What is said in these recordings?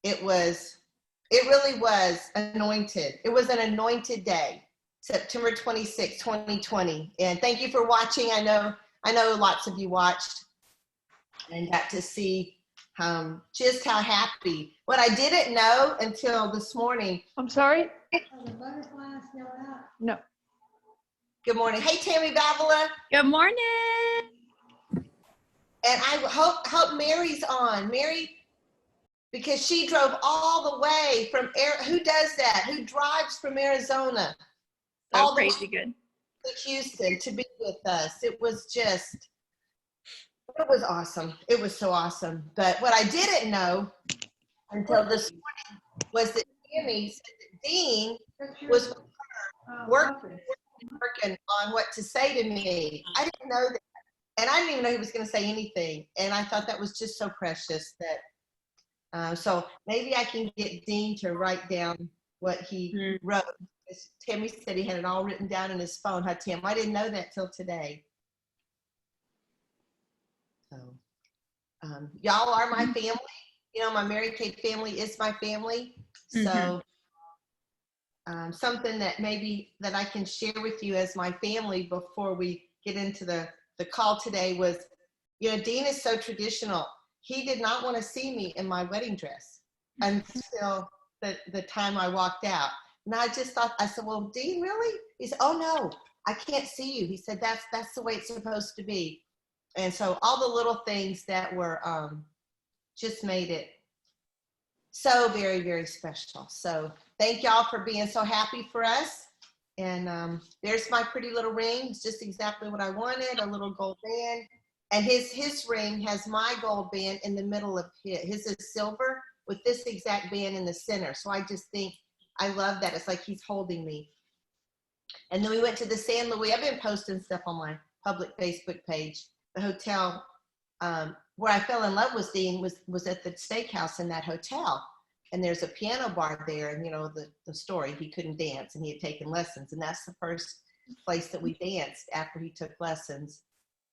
it really was anointed. It was an anointed day, September 26, 2020. And thank you for watching. I know lots of you watched and got to see just how happy. What I didn't know until this morning. I'm sorry? Oh, the butterflies still out? No. Good morning. Hey, Tammy Babala. Good morning. And I hope Mary's on. Mary, because she drove all the way from who does that? Who drives from Arizona? So all crazy good. To Houston to be with us. It was awesome. It was so awesome. But what I didn't know until this morning was that Tammy said that Dean was working on what to say to me. I didn't know that. And I didn't even know he was going to say anything. And I thought that was just so precious that, so maybe I can get Dean to write down what he wrote. Tammy said he had it all written down in his phone. Huh, Tim? I didn't know that till today. So, y'all are my family. You know, my Mary Kay family is my family. So, something that maybe that I can share with you as my family before we get into the call today was, you know, Dean is so traditional. He did not want to see me in my wedding dress until the time I walked out. And I just thought, I said, well, Dean, really? He said, oh no, I can't see you. He said, that's the way it's supposed to be. And so all the little things that were just made it so very, very special. So thank y'all for being so happy for us. And there's my pretty little ring. It's just exactly what I wanted, a little gold band. And his ring has my gold band in the middle of his. His is silver with this exact band in the center. So I just think, I love that. It's like he's holding me. And then we went to the San Luis. I've been posting stuff on my public Facebook page. The hotel where I fell in love with Dean was at the steakhouse in that hotel. And there's a piano bar there. And you know, the story, he couldn't dance and he had taken lessons. And that's the first place that we danced after he took lessons.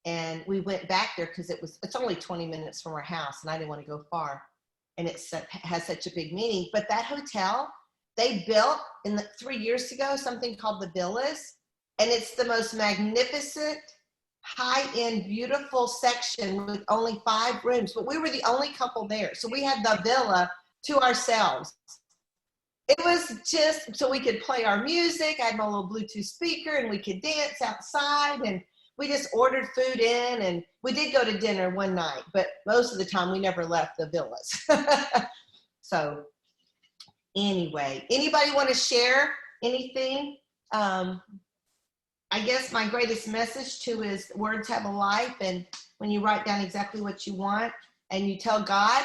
And we went back there because it's only 20 minutes from our house and I didn't want to go far. And it has such a big meaning. But that hotel, they built 3 years ago something called the Villas, and it's the most magnificent, high-end, beautiful section with only 5 rooms. But we were the only couple there, so we had the villa to ourselves. It was just so we could play our music. I had my little Bluetooth speaker, and we could dance outside. And we just ordered food in, and we did go to dinner one night, but most of the time we never left the Villas. So. Anyway, anybody want to share anything? I guess my greatest message too is words have a life, and when you write down exactly what you want and you tell God,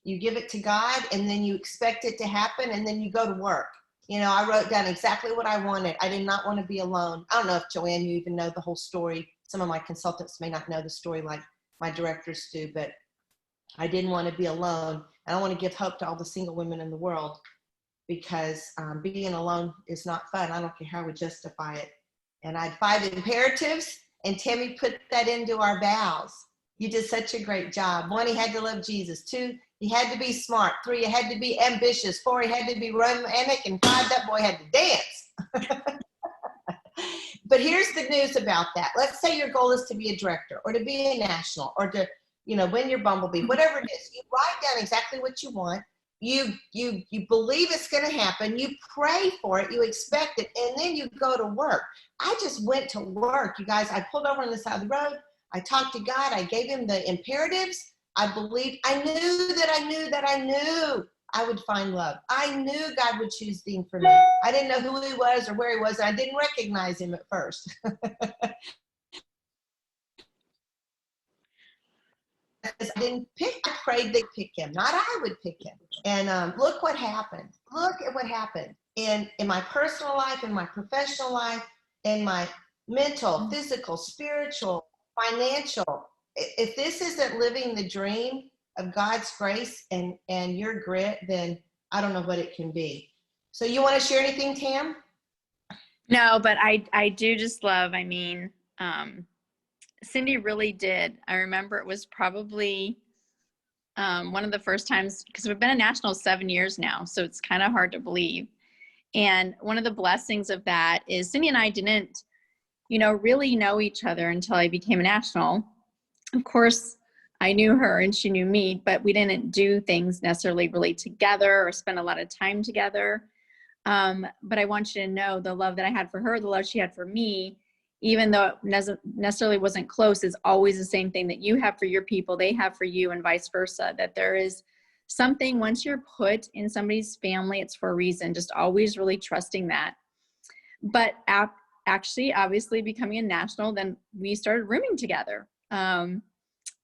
you give it to God, and then you expect it to happen, and then you go to work. You know, I wrote down exactly what I wanted. I did not want to be alone. I don't know if Joanne, you even know the whole story. Some of my consultants may not know the story like my directors do, but I didn't want to be alone. I don't want to give hope to all the single women in the world, because being alone is not fun. I don't care how we justify it. And I had 5 imperatives, and Tammy put that into our vows. You did such a great job. 1, he had to love Jesus. 2, he had to be smart. 3, he had to be ambitious. 4, he had to be romantic. And 5, that boy had to dance. But here's the news about that. Let's say your goal is to be a director or to be a national or to, you know, win your Bumblebee, whatever it is. You write down exactly what you want. You believe it's going to happen. You pray for it. You expect it. And then you go to work. I just went to work. You guys, I pulled over on the side of the road. I talked to God. I gave him the imperatives. I believed. I knew I would find love. I knew God would choose Dean for me. I didn't know who he was or where he was. I didn't recognize him at first. I didn't pick, I prayed they'd pick him, not I would pick him. And look what happened. Look at what happened in my personal life, in my professional life, in my mental, physical, spiritual, financial. If this isn't living the dream of God's grace and your grit, then I don't know what it can be. So you want to share anything, Tam? No, but I do just love, Cindy really did. I remember it was probably one of the first times, because we've been a national 7 years now, so it's kind of hard to believe. And one of the blessings of that is Cindy and I didn't, really know each other until I became a national. Of course, I knew her and she knew me, but we didn't do things necessarily really together or spend a lot of time together. But I want you to know the love that I had for her, the love she had for me, even though it necessarily wasn't close, is always the same thing that you have for your people, they have for you, and vice versa. That there is something, once you're put in somebody's family, it's for a reason. Just always really trusting that. But actually, obviously becoming a national, then we started rooming together. And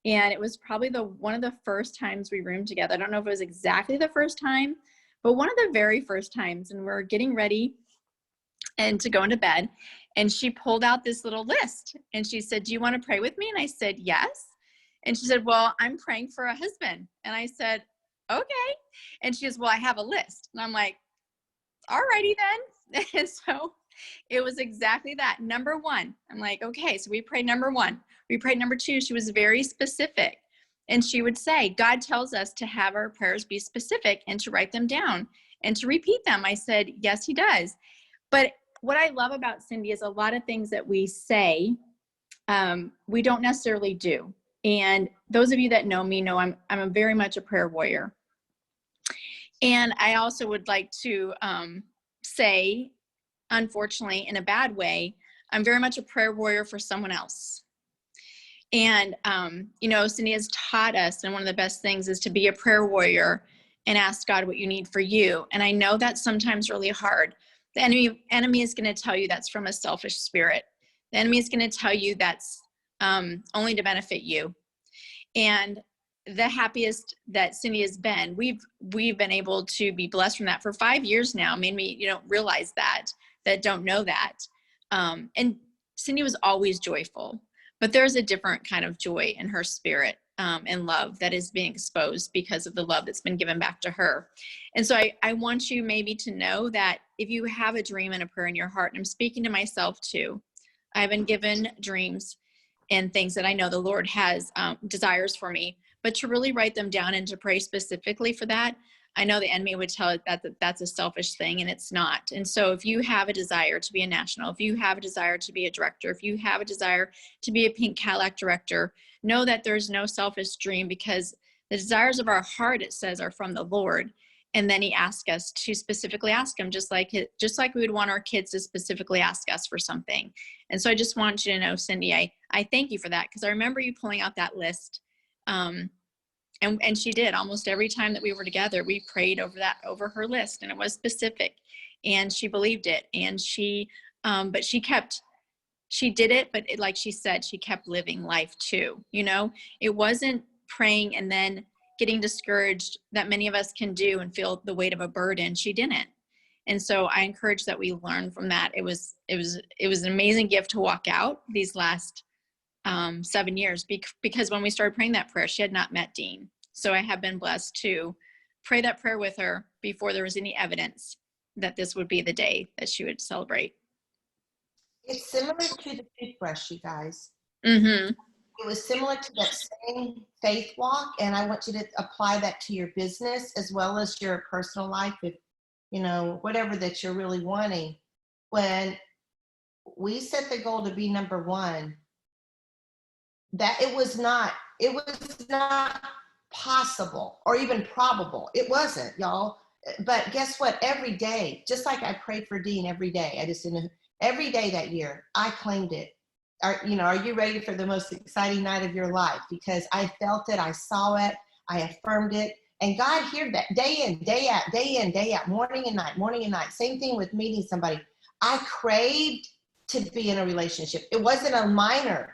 it was probably one of the first times we roomed together. I don't know if it was exactly the first time, but one of the very first times. And we're getting ready and to go into bed. And she pulled out this little list and she said, "Do you want to pray with me?" And I said, "Yes." And she said, "Well, I'm praying for a husband." And I said, "Okay." And she goes, "Well, I have a list." And I'm like, "All righty then." And so it was exactly that. Number one, I'm like, okay, so we prayed number one. We prayed number two. She was very specific. And she would say, God tells us to have our prayers be specific and to write them down and to repeat them. I said, yes, he does. But what I love about Cindy is a lot of things that we say, we don't necessarily do. And those of you that know me know I'm a very much a prayer warrior. And I also would like to say, unfortunately, in a bad way, I'm very much a prayer warrior for someone else. And, Cindy has taught us, and one of the best things is to be a prayer warrior and ask God what you need for you. And I know that's sometimes really hard. The enemy is going to tell you that's from a selfish spirit. The enemy is going to tell you that's only to benefit you. And the happiest that Cindy has been, we've been able to be blessed from that for 5 years now. Maybe you don't realize that don't know that. And Cindy was always joyful, but there's a different kind of joy in her spirit and love that is being exposed because of the love that's been given back to her. And so I want you maybe to know that if you have a dream and a prayer in your heart, and I'm speaking to myself too, I've been given dreams and things that I know the Lord has desires for me, but to really write them down and to pray specifically for that. I know the enemy would tell it that that's a selfish thing, and it's not. And so if you have a desire to be a national, if you have a desire to be a director, if you have a desire to be a Pink Cadillac director, know that there's no selfish dream, because the desires of our heart, it says, are from the Lord. And then he asked us to specifically ask him, just like we would want our kids to specifically ask us for something. And so I just want you to know, Cindy, I thank you for that, because I remember you pulling out that list. And she did. Almost every time that we were together, we prayed over her list, and it was specific, and she believed it. And she did it, but like she said, she kept living life too. It wasn't praying and then getting discouraged that many of us can do and feel the weight of a burden. She didn't. And so I encourage that we learn from that. It was an amazing gift to walk out these last 7 years, because when we started praying that prayer, she had not met Dean. So I have been blessed to pray that prayer with her before there was any evidence that this would be the day that she would celebrate. It's similar to the toothbrush, you guys. Mm-hmm. It was similar to that same faith walk, and I want you to apply that to your business as well as your personal life, if whatever that you're really wanting. When we set the goal to be number one, that it was not possible or even probable. It wasn't, y'all. But guess what? Every day, just like I prayed for Dean every day, every day that year, I claimed it. Are you ready for the most exciting night of your life? Because I felt it, I saw it, I affirmed it, and God heard that day in, day out, day in, day out, morning and night. Same thing with meeting somebody. I craved to be in a relationship. It wasn't a minor.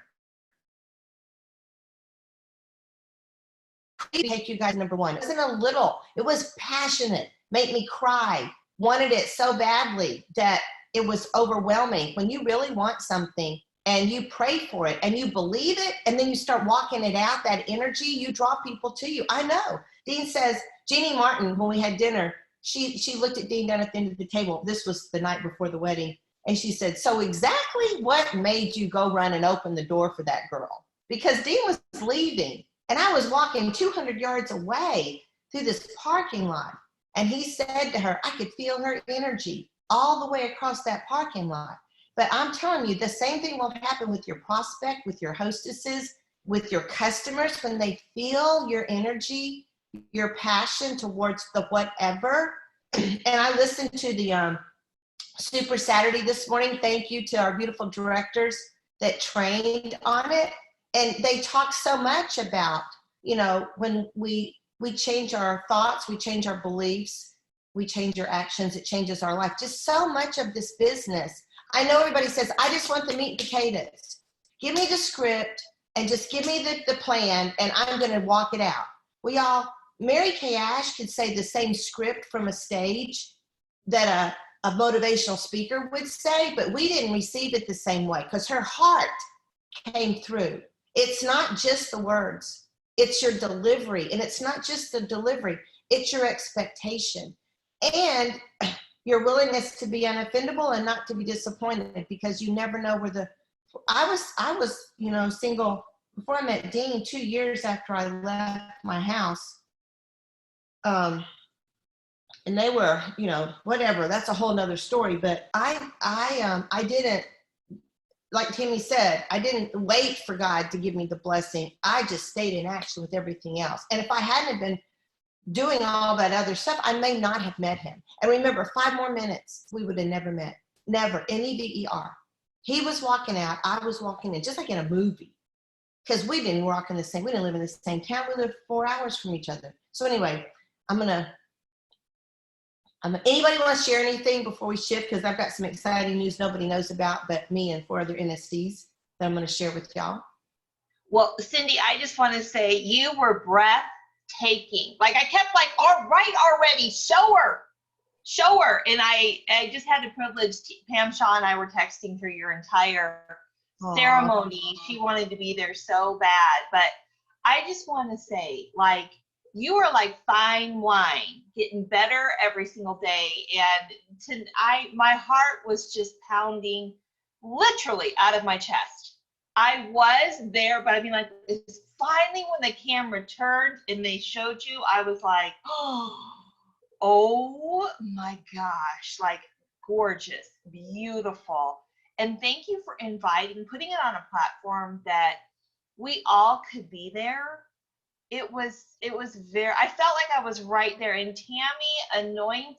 Take you guys number one. It wasn't a little. It was passionate. Made me cry. Wanted it so badly that it was overwhelming. When you really want something and you pray for it and you believe it, and then you start walking it out, that energy, you draw people to you. I know. Dean says, Jeannie Martin, when we had dinner, she looked at Dean down at the end of the table. This was the night before the wedding. And she said, so exactly what made you go run and open the door for that girl? Because Dean was leaving. And I was walking 200 yards away through this parking lot. And he said to her, I could feel her energy all the way across that parking lot. But I'm telling you, the same thing will happen with your prospect, with your hostesses, with your customers. When they feel your energy, your passion towards the whatever. And I listened to the Super Saturday this morning. Thank you to our beautiful directors that trained on it. And they talk so much about, you know, when we change our thoughts, we change our beliefs, we change our actions, it changes our life. Just so much of this business. I know everybody says, I just want the meat and potatoes. Give me the script and just give me the plan and I'm going to walk it out. Well, y'all, Mary Kay Ash could say the same script from a stage that a motivational speaker would say, but we didn't receive it the same way because her heart came through. It's not just the words, it's your delivery. And it's not just the delivery, it's your expectation and your willingness to be unoffendable and not to be disappointed, because you never know where I was, you know, single before I met Dean 2 years after I left my house. And they were, you know, whatever, that's a whole nother story. But I didn't, like Tammy said, I didn't wait for God to give me the blessing. I just stayed in action with everything else. And if I hadn't been doing all that other stuff, I may not have met him. And remember, 5 more minutes, we would have never met. Never, N-E-V-E-R. He was walking out, I was walking in, just like in a movie. Because we didn't live in the same town. We lived 4 hours from each other. So anyway, anybody want to share anything before we shift? Because I've got some exciting news nobody knows about but me and 4 other NSDs that I'm going to share with y'all. Well, Cindy, I just want to say you were breathtaking. Like I kept like, all right, already, show her. And I just had the privilege, Pam Shaw and I were texting through your entire ceremony. She wanted to be there so bad. But I just want to say, like, you are like fine wine, getting better every single day. And my heart was just pounding literally out of my chest. I was there, but I mean, like, it's finally when the camera turned and they showed you, I was like, oh my gosh, like gorgeous, beautiful. And thank you for putting it on a platform that we all could be there. It was I felt like I was right there. And Tammy, anointed,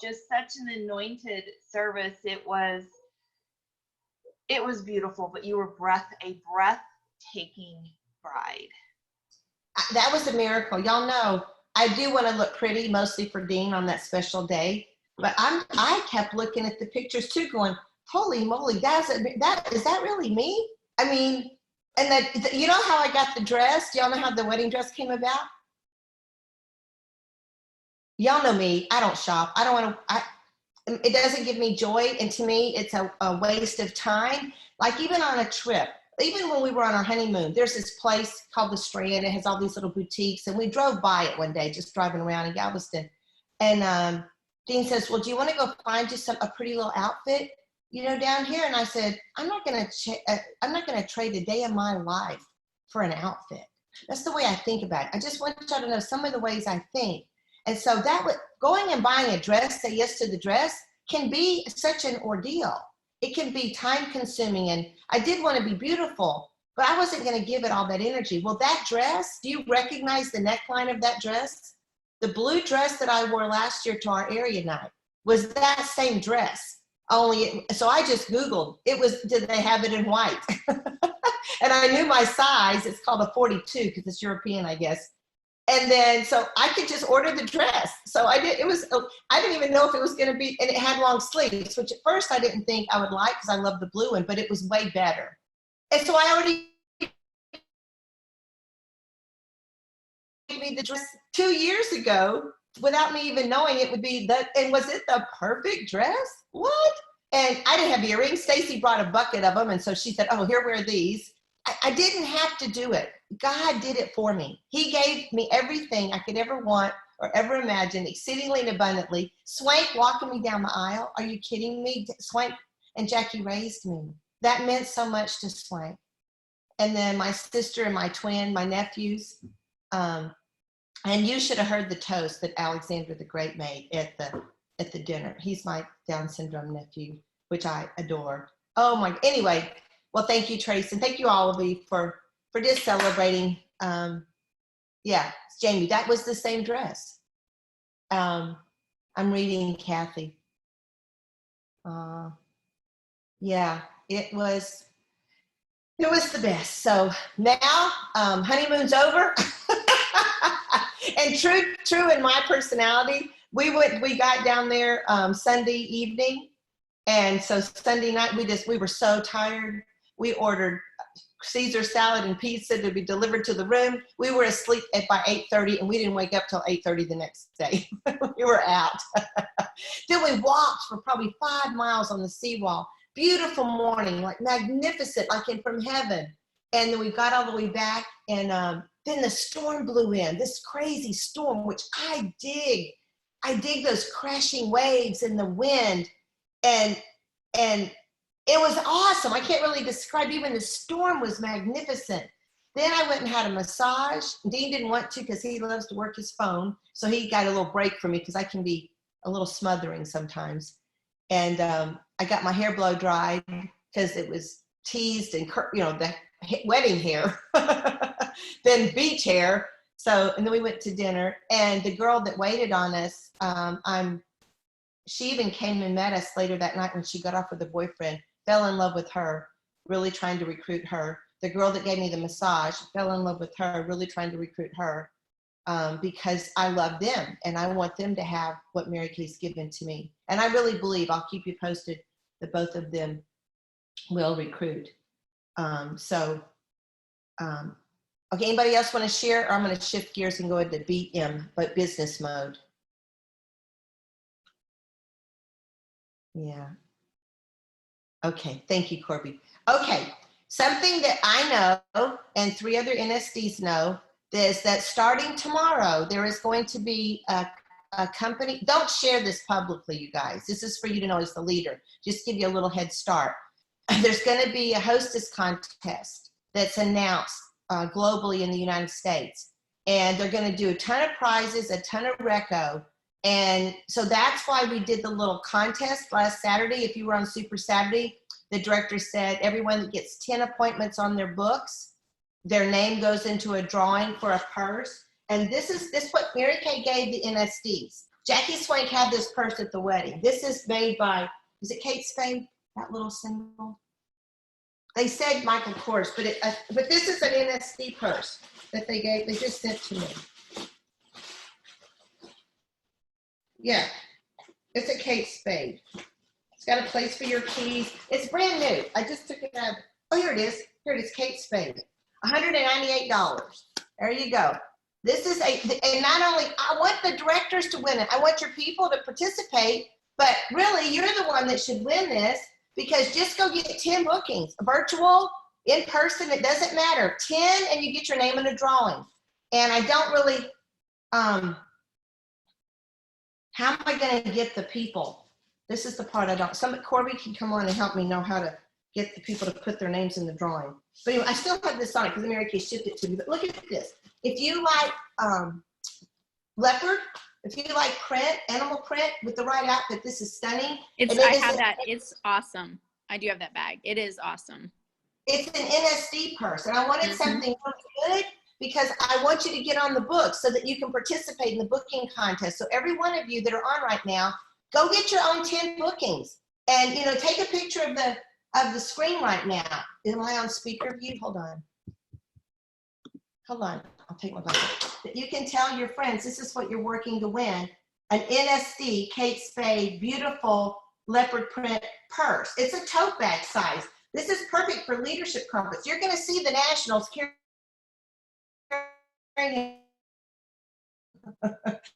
just such an anointed service. It was beautiful, but you were a breathtaking bride. That was a miracle. Y'all know, I do want to look pretty, mostly for Dean on that special day. But I kept looking at the pictures too, going, holy moly, is that really me? I mean, and that, you know how I got the dress? Do y'all know how the wedding dress came about? Y'all know me. I don't shop. I don't want to. It doesn't give me joy, and to me, it's a waste of time. Like even on a trip, even when we were on our honeymoon, there's this place called the Strand. It has all these little boutiques, and we drove by it one day, just driving around in Galveston. And Dean says, "Well, do you want to go find you a pretty little outfit, you know, down here?" And I said, I'm not going to trade a day of my life for an outfit. That's the way I think about it. I just want y'all to know some of the ways I think. And so going and buying a dress, say yes to the dress, can be such an ordeal. It can be time consuming. And I did want to be beautiful, but I wasn't going to give it all that energy. Well, that dress, do you recognize the neckline of that dress? The blue dress that I wore last year to our area night was that same dress. So I just Googled, did they have it in white? And I knew my size. It's called a 42 because it's European, I guess. And then, so I could just order the dress. So I did. I didn't even know if it was going to be, and it had long sleeves, which at first I didn't think I would like because I love the blue one, but it was way better. And so I already gave me the dress 2 years ago without me even knowing it would be that. And was it the perfect dress? What? And I didn't have earrings. Stacy brought a bucket of them. And so she said, oh, here, wear these. I didn't have to do it. God did it for me. He gave me everything I could ever want or ever imagine, exceedingly and abundantly. Swank walking me down the aisle. Are you kidding me? Swank and Jackie raised me. That meant so much to Swank. and then my sister and my twin, my nephews. And you should have heard the toast that Alexander the Great made at the dinner. He's my Down syndrome nephew, which I adore. Oh my, anyway, well, thank you, Trace, and thank you all of you for just celebrating. Yeah, Jamie, that was the same dress. I'm reading Kathy. Yeah, it was the best. So now honeymoon's over. And true in my personality, we got down there Sunday evening, and so Sunday night we were so tired. We ordered Caesar salad and pizza to be delivered to the room. We were asleep by 8:30, and we didn't wake up till 8:30 the next day. We were out. Then we walked for probably 5 miles on the seawall. Beautiful morning, like magnificent, like from heaven. And then we got all the way back, and then the storm blew in, this crazy storm, which I dig. I dig those crashing waves and the wind, and it was awesome. I can't really describe, even the storm was magnificent. Then I went and had a massage. Dean didn't want to because he loves to work his phone, so he got a little break from me because I can be a little smothering sometimes. And I got my hair blow dried because it was teased and, the wedding hair, then beach hair. So, and then we went to dinner, and the girl that waited on us, she even came and met us later that night when she got off with her boyfriend, fell in love with her, really trying to recruit her. The girl that gave me the massage fell in love with her, really trying to recruit her, because I love them and I want them to have what Mary Kay's given to me. And I really believe, I'll keep you posted, that both of them will recruit. Okay, anybody else want to share? Or I'm going to shift gears and go into BM, but business mode. Yeah. Okay, thank you, Corby. Okay, something that I know and 3 other NSDs know is that starting tomorrow, there is going to be a company. Don't share this publicly, you guys. This is for you to know as the leader. Just give you a little head start. There's going to be a hostess contest that's announced globally in the United States. And they're going to do a ton of prizes, a ton of reco. And so that's why we did the little contest last Saturday. If you were on Super Saturday, the director said everyone that gets 10 appointments on their books, their name goes into a drawing for a purse. And this what Mary Kay gave the NSDs. Jackie Swank had this purse at the wedding. This is made by, is it Kate Spade? That little symbol? They said Michael Kors, but this is an NSD purse that they just sent to me. Yeah, it's a Kate Spade. It's got a place for your keys. It's brand new. I just took it out. Oh, here it is. Here it is, Kate Spade. $198. There you go. This is and not only, I want the directors to win it. I want your people to participate, but really you're the one that should win this, because just go get 10 bookings, virtual, in person, it doesn't matter. 10 and you get your name in a drawing. And I don't really, how am I going to get the people? This is the part I don't. Corby can come on and help me know how to get the people to put their names in the drawing. But anyway, I still have this on it because Mary Kay shipped it to me. But look at this. If you like leopard, if you like print, animal print with the right outfit, this is stunning. I have that. It's awesome. I do have that bag. It is awesome. It's an NSD purse, and I wanted something really good because I want you to get on the book so that you can participate in the booking contest. So every one of you that are on right now, go get your own 10 bookings, and take a picture of the screen right now. Am I on speaker view? Hold on. I'll take my glasses. You can tell your friends this is what you're working to win: an NSD Kate Spade beautiful leopard print purse. It's a tote bag size. This is perfect for leadership conference. You're going to see the nationals carrying.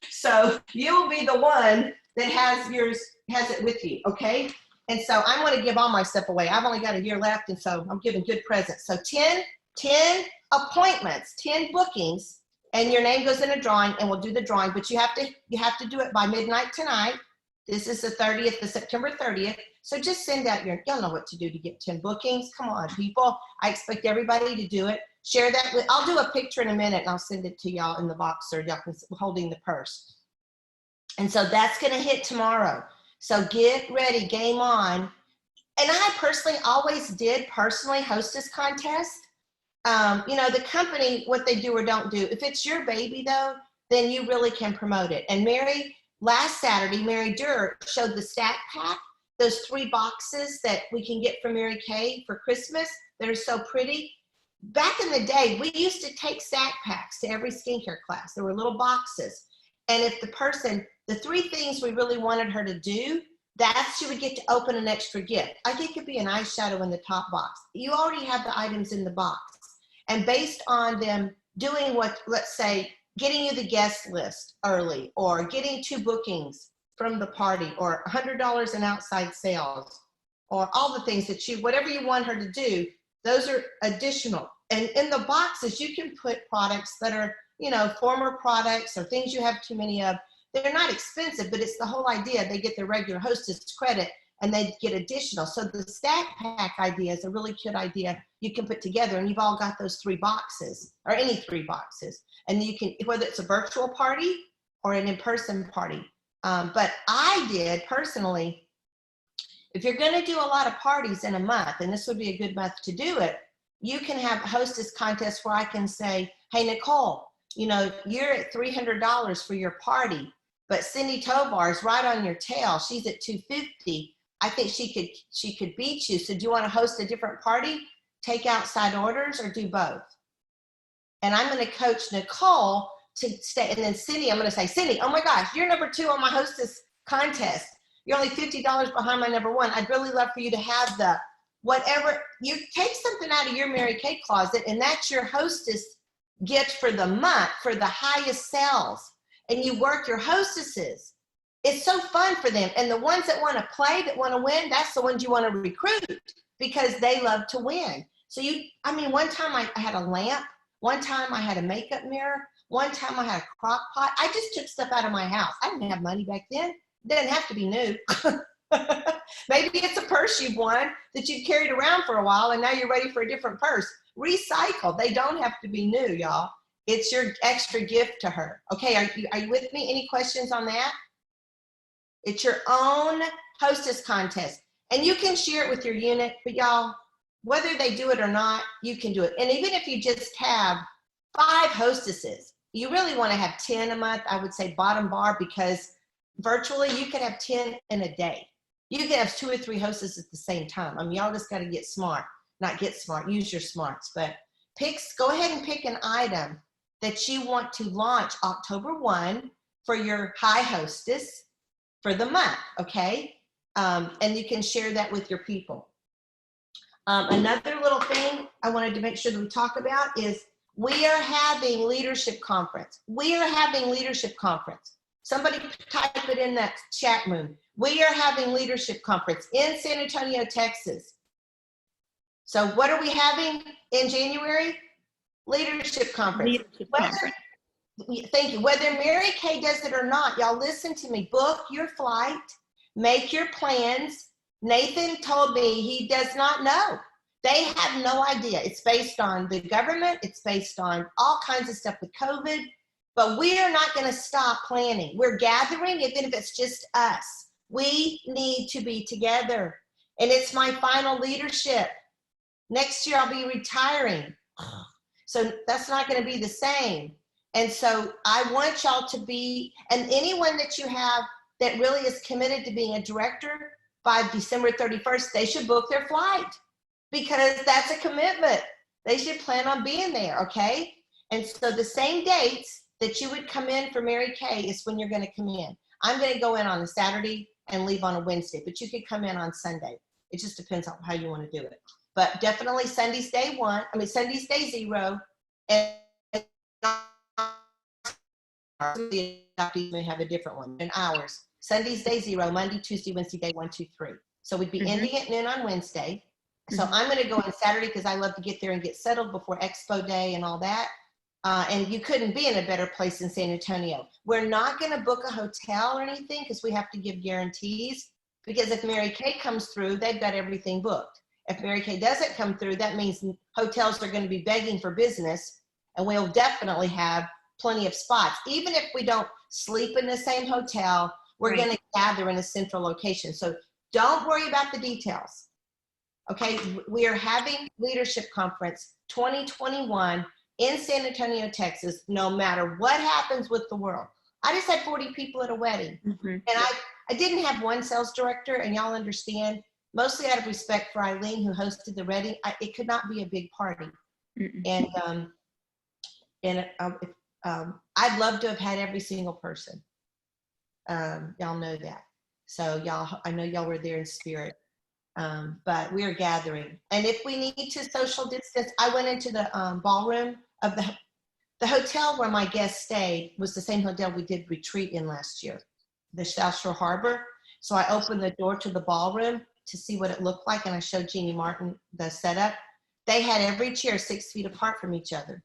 So you'll be the one that has it with you, okay? And so I'm going to give all my stuff away. I've only got a year left, and so I'm giving good presents. So 10 appointments, 10 bookings, and your name goes in a drawing, and we'll do the drawing. But you have to do it by midnight tonight. This is the 30th, the September 30th. So just send out y'all know what to do to get 10 bookings. Come on, people. I expect everybody to do it. Share that with, I'll do a picture in a minute and I'll send it to y'all in the box, or y'all can holding the purse. And so that's going to hit tomorrow. So get ready, game on. And I personally always did hostess contest. You know, the company, what they do or don't do. If it's your baby though, then you really can promote it. And last Saturday, Mary Durr showed the stack pack, those 3 boxes that we can get from Mary Kay for Christmas that are so pretty. Back in the day, we used to take stack packs to every skincare class. There were little boxes. And if the 3 things we really wanted her to do, she would get to open an extra gift. I think it could be an eyeshadow in the top box. You already have the items in the box. And based on them doing what, let's say, getting you the guest list early, or getting 2 bookings from the party, or $100 in outside sales, or all the things that whatever you want her to do, those are additional. And in the boxes, you can put products that are, you know, former products or things you have too many of. They're not expensive, but it's the whole idea. They get their regular hostess credit and they get additional. So the stack pack idea is a really good idea you can put together, and you've all got those 3 boxes, or any 3 boxes. And you can, whether it's a virtual party or an in-person party. But I did personally, if you're going to do a lot of parties in a month, and this would be a good month to do it, you can have hostess contests where I can say, hey, Nicole, you know, you're at $300 for your party, but Cindy Tovar is right on your tail. She's at $250. I think she could beat you. So do you want to host a different party, take outside orders, or do both? And I'm going to coach Nicole to stay. And then Cindy, I'm going to say, Cindy, oh my gosh, you're number 2 on my hostess contest. You're only $50 behind my number 1. I'd really love for you to have the whatever. You take something out of your Mary Kay closet, and that's your hostess gift for the month for the highest sales. And you work your hostesses. It's so fun for them. And the ones that want to play, that want to win, that's the ones you want to recruit, because they love to win. So one time I had a lamp. One time I had a makeup mirror. One time I had a crock pot. I just took stuff out of my house. I didn't have money back then. It didn't have to be new. Maybe it's a purse you've won that you've carried around for a while, and now you're ready for a different purse. Recycle. They don't have to be new, y'all. It's your extra gift to her. Okay, are you with me? Any questions on that? It's your own hostess contest. And you can share it with your unit, but y'all, whether they do it or not, you can do it. And even if you just have 5 hostesses, you really want to have 10 a month, I would say bottom bar, because virtually you can have 10 in a day. You can have 2 or 3 hostesses at the same time. I mean, y'all just got to get smart. Not get smart, use your smarts. But go ahead and pick an item that you want to launch October 1 for your high hostess for the month, okay? And you can share that with your people. Another little thing I wanted to make sure that we talk about is we are having leadership conference. We are having leadership conference. Somebody type it in that chat room. We are having leadership conference in San Antonio, Texas. So what are we having in January? Leadership conference. Thank you. Whether Mary Kay does it or not, y'all listen to me. Book your flight. Make your plans. Nathan told me he does not know. They have no idea. It's based on the government. It's based on all kinds of stuff with COVID. But we are not going to stop planning. We're gathering, even if it's just us. We need to be together. And it's my final leadership. Next year, I'll be retiring. So that's not going to be the same. And so I want y'all to be, and anyone that you have that really is committed to being a director by December 31st, they should book their flight, because that's a commitment. They should plan on being there, okay? And so the same dates that you would come in for Mary Kay is when you're going to come in. I'm going to go in on a Saturday and leave on a Wednesday, but you could come in on Sunday. It just depends on how you want to do it. But definitely Sunday's day 1. I mean, Sunday's day 0. And you may have a different one in hours. Sunday's day 0, Monday, Tuesday, Wednesday, day 1, 2, 3. So we'd be ending at noon on Wednesday. So I'm going to go on Saturday because I love to get there and get settled before Expo Day and all that. And you couldn't be in a better place in San Antonio. We're not going to book a hotel or anything because we have to give guarantees. Because if Mary Kay comes through, they've got everything booked. If Mary Kay doesn't come through, that means hotels are going to be begging for business, and we'll definitely have plenty of spots. Even if we don't sleep in the same hotel, we're Right. going to gather in a central location. So don't worry about the details. Okay, we are having Leadership Conference 2021 in San Antonio, Texas, no matter what happens with the world. I just had 40 people at a wedding. Mhm. And I didn't have one sales director, and y'all understand, mostly out of respect for Eileen, who hosted the wedding, it could not be a big party. Mm-mm. I'd love to have had every single person. Y'all know that. So I know y'all were there in spirit. But we are gathering. And if we need to social distance, I went into the ballroom of the hotel where my guests stayed was the same hotel we did retreat in last year, the South Shore Harbor. So I opened the door to the ballroom to see what it looked like, and I showed Jeannie Martin the setup. They had every chair 6 feet apart from each other.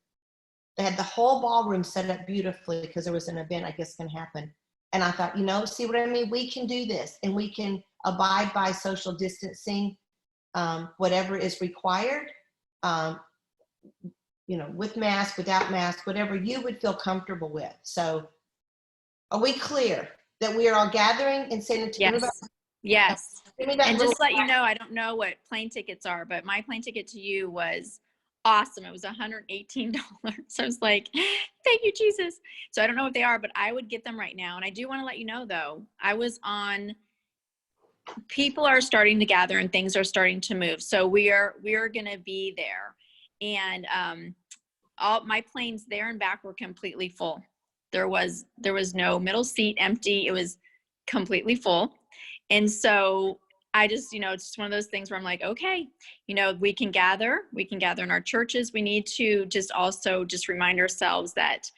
They had the whole ballroom set up beautifully because there was an event, I guess, going to happen. And I thought, see what I mean? We can do this, and we can abide by social distancing, whatever is required, with mask, without mask, whatever you would feel comfortable with. So are we clear that we are all gathering in San Antonio? Yes. Give me that And little- just let you know, I don't know what plane tickets are, but my plane ticket to you was awesome. It was $118. I was like, thank you, Jesus. So I don't know what they are, but I would get them right now. And I do want to let you know, though, people are starting to gather and things are starting to move. So we are going to be there. And all my planes there and back were completely full. There was no middle seat empty. It was completely full. And so I just, it's just one of those things where I'm like, okay, we can gather in our churches. We need to just also just remind ourselves that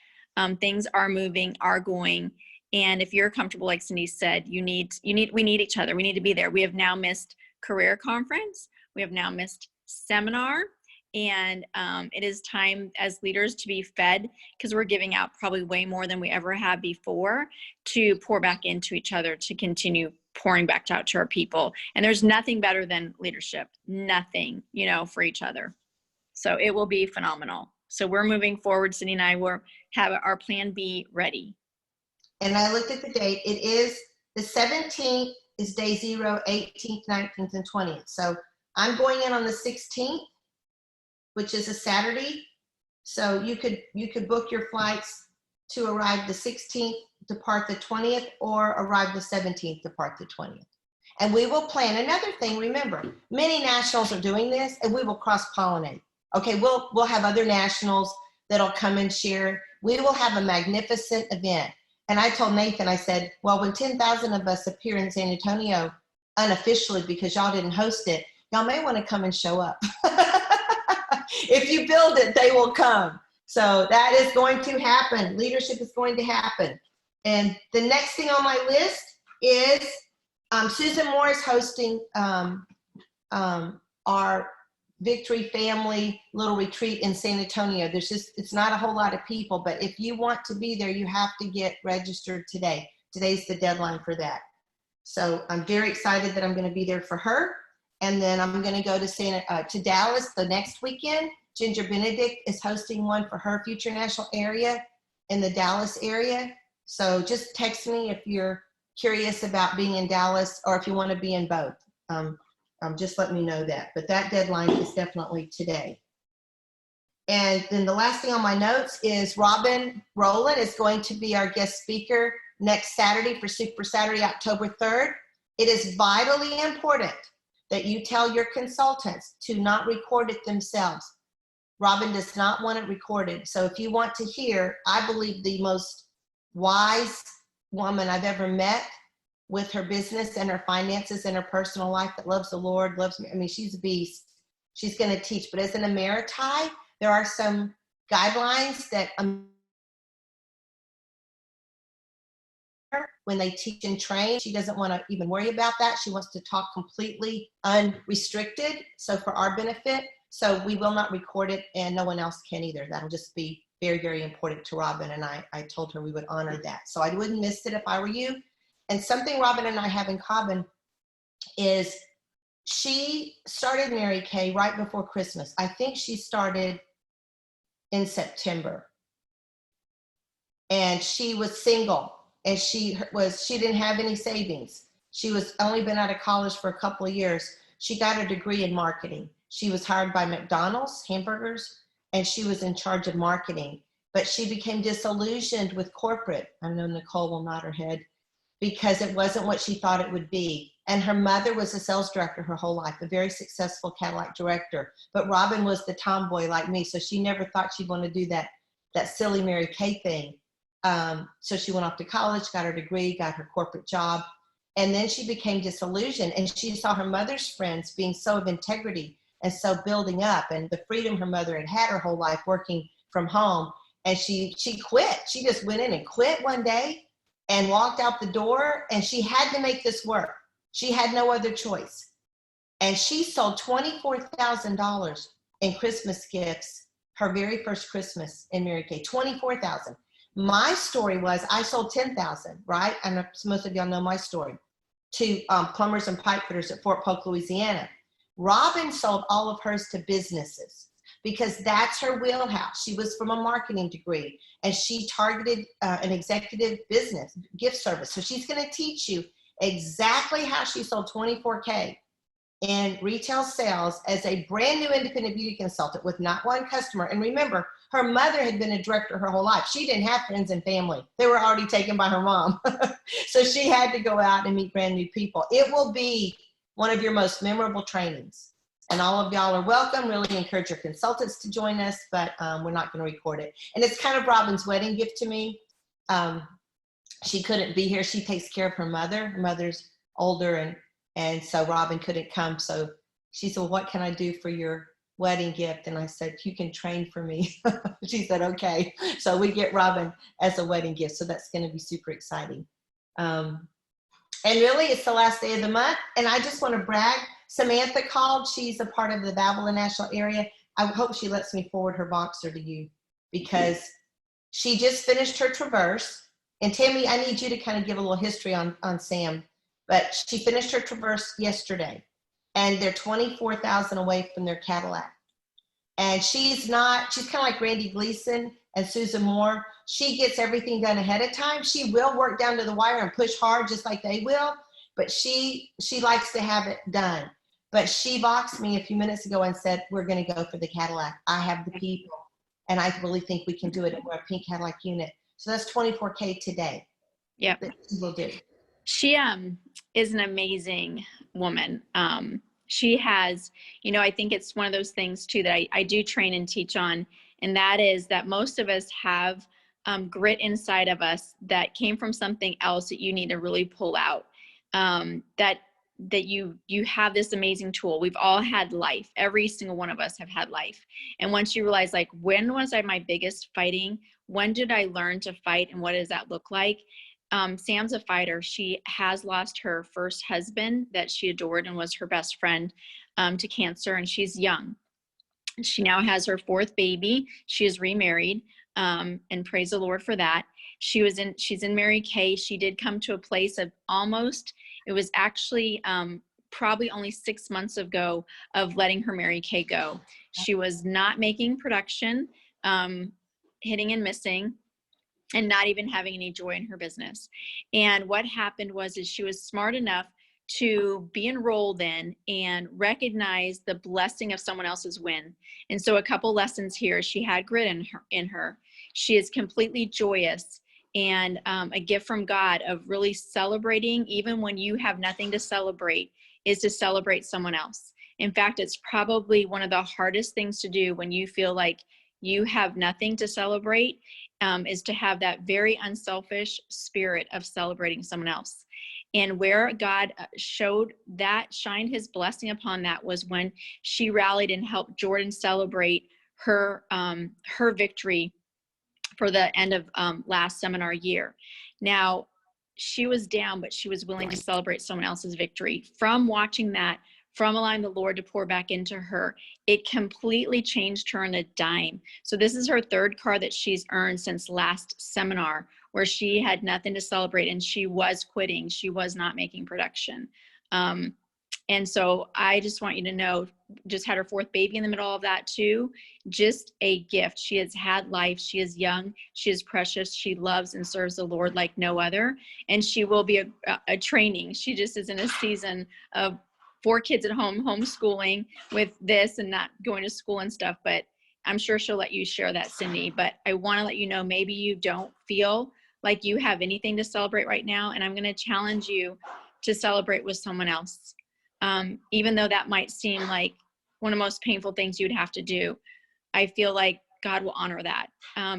things are moving, are going. And if you're comfortable, like Cindy said, we need each other. We need to be there. We have now missed career conference. We have now missed seminar. And it is time as leaders to be fed, because we're giving out probably way more than we ever have before, to pour back into each other, to continue pouring back out to our people. And there's nothing better than leadership, nothing, for each other. So it will be phenomenal. So we're moving forward. Cindy and I will have our plan B ready. And I looked at the date. It is the 17th is day 0, 18th, 19th, and 20th. So I'm going in on the 16th, which is a Saturday. So you could book your flights to arrive the 16th, depart the 20th, or arrive the 17th, depart the 20th. And we will plan. Another thing, remember, many nationals are doing this, and we will cross-pollinate. Okay, we'll have other nationals that'll come and share. We will have a magnificent event. And I told Nathan, I said, well, when 10,000 of us appear in San Antonio unofficially because y'all didn't host it, y'all may want to come and show up. If you build it, they will come. So that is going to happen. Leadership is going to happen. And the next thing on my list is Susan Moore is hosting our Victory Family little retreat in San Antonio. It's not a whole lot of people, but if you want to be there, you have to get registered today. Today's the deadline for that. So I'm very excited that I'm going to be there for her. And then I'm going to go to Dallas the next weekend. Ginger Benedict is hosting one for her future national area in the Dallas area. So just text me if you're curious about being in Dallas, or if you want to be in both. Just let me know that. But that deadline is definitely today. And then the last thing on my notes is Robin Rowland is going to be our guest speaker next Saturday for Super Saturday, October 3rd. It is vitally important that you tell your consultants to not record it themselves. Robin does not want it recorded. So if you want to hear, I believe, the most wise woman I've ever met with her business and her finances and her personal life, that loves the Lord, loves me. I mean, she's a beast. She's going to teach. But as an emeriti, there are some guidelines that when they teach and train, she doesn't want to even worry about that. She wants to talk completely unrestricted, so for our benefit. So we will not record it, and no one else can either. That'll just be very, very important to Robin, and I told her we would honor that. So I wouldn't miss it if I were you. And something Robin and I have in common is she started Mary Kay right before Christmas. I think she started in September. And she was single, and she didn't have any savings. She was only been out of college for a couple of years. She got a degree in marketing. She was hired by McDonald's hamburgers, and she was in charge of marketing. But she became disillusioned with corporate. I know Nicole will nod her head, because it wasn't what she thought it would be. And her mother was a sales director her whole life, a very successful Cadillac director. But Robin was the tomboy like me, so she never thought she'd want to do that silly Mary Kay thing. So she went off to college, got her degree, got her corporate job, and then she became disillusioned, and she saw her mother's friends being so of integrity and so building up, and the freedom her mother had had her whole life working from home. And she quit. She just went in and quit one day and walked out the door, and she had to make this work. She had no other choice. And she sold $24,000 in Christmas gifts her very first Christmas in Mary Kay, $24,000. My story was I sold 10,000, right? And most of y'all know my story, to plumbers and pipe fitters at Fort Polk, Louisiana. Robin sold all of hers to businesses because that's her wheelhouse. She was from a marketing degree, and she targeted an executive business gift service. So she's going to teach you exactly how she sold $24K in retail sales as a brand new independent beauty consultant with not one customer. And remember, her mother had been a director her whole life. She didn't have friends and family. They were already taken by her mom. So she had to go out and meet brand new people. It will be one of your most memorable trainings. And all of y'all are welcome. Really encourage your consultants to join us, but we're not going to record it. And it's kind of Robin's wedding gift to me. She couldn't be here. She takes care of her mother. Her mother's older, and so Robin couldn't come. So she said, well, what can I do for your wedding gift? And I said, you can train for me. She said, okay. So we get Robin as a wedding gift. So that's going to be super exciting. And really, it's the last day of the month. And I just want to brag. Samantha called. She's a part of the Valvoline National area. I hope she lets me forward her Voxer to you, because she just finished her Traverse. And Tammy, I need you to kind of give a little history on Sam. But she finished her Traverse yesterday, and they're 24,000 away from their Cadillac. And she's kind of like Randy Gleason and Susan Moore. She gets everything done ahead of time. She will work down to the wire and push hard just like they will, but she likes to have it done. But she boxed me a few minutes ago and said, we're going to go for the Cadillac. I have the people, and I really think we can do it. And we're a pink Cadillac unit. So that's 24K today. Yep. That we'll do. She is an amazing woman. She has, I think it's one of those things too that I do train and teach on, and that is that most of us have grit inside of us that came from something else that you need to really pull out. That you have this amazing tool. We've all had life. Every single one of us have had life. And once you realize, like, when was I my biggest fighting? When did I learn to fight, and what does that look like? Sam's a fighter. She has lost her first husband that she adored and was her best friend to cancer, and she's young. She now has her fourth baby. She is remarried, and praise the Lord for that. She's in Mary Kay. She did come to a place of it was actually probably only 6 months ago of letting her Mary Kay go. She was not making production, hitting and missing, and not even having any joy in her business. And what happened is she was smart enough to be enrolled in and recognize the blessing of someone else's win. And so a couple lessons here. She had grit in her. She is completely joyous, and a gift from God of really celebrating, even when you have nothing to celebrate, is to celebrate someone else. In fact, it's probably one of the hardest things to do when you feel like you have nothing to celebrate, is to have that very unselfish spirit of celebrating someone else. And where God shined his blessing upon that was when she rallied and helped Jordan celebrate her victory for the end of last seminar year. Now, she was down, but she was willing to celebrate someone else's victory. From watching that from allowing the Lord to pour back into her. It completely changed her on a dime. So this is her third car that she's earned since last seminar, where she had nothing to celebrate and she was quitting. She was not making production. And so I just want you to know, just had her fourth baby in the middle of that too. Just a gift. She has had life. She is young. She is precious. She loves and serves the Lord like no other. And she will be a training. She just is in a season of 4 kids at home, homeschooling with this and not going to school and stuff. But I'm sure she'll let you share that, Cindy. But I want to let you know, maybe you don't feel like you have anything to celebrate right now. And I'm going to challenge you to celebrate with someone else. Even though that might seem like one of the most painful things you'd have to do, I feel like God will honor that,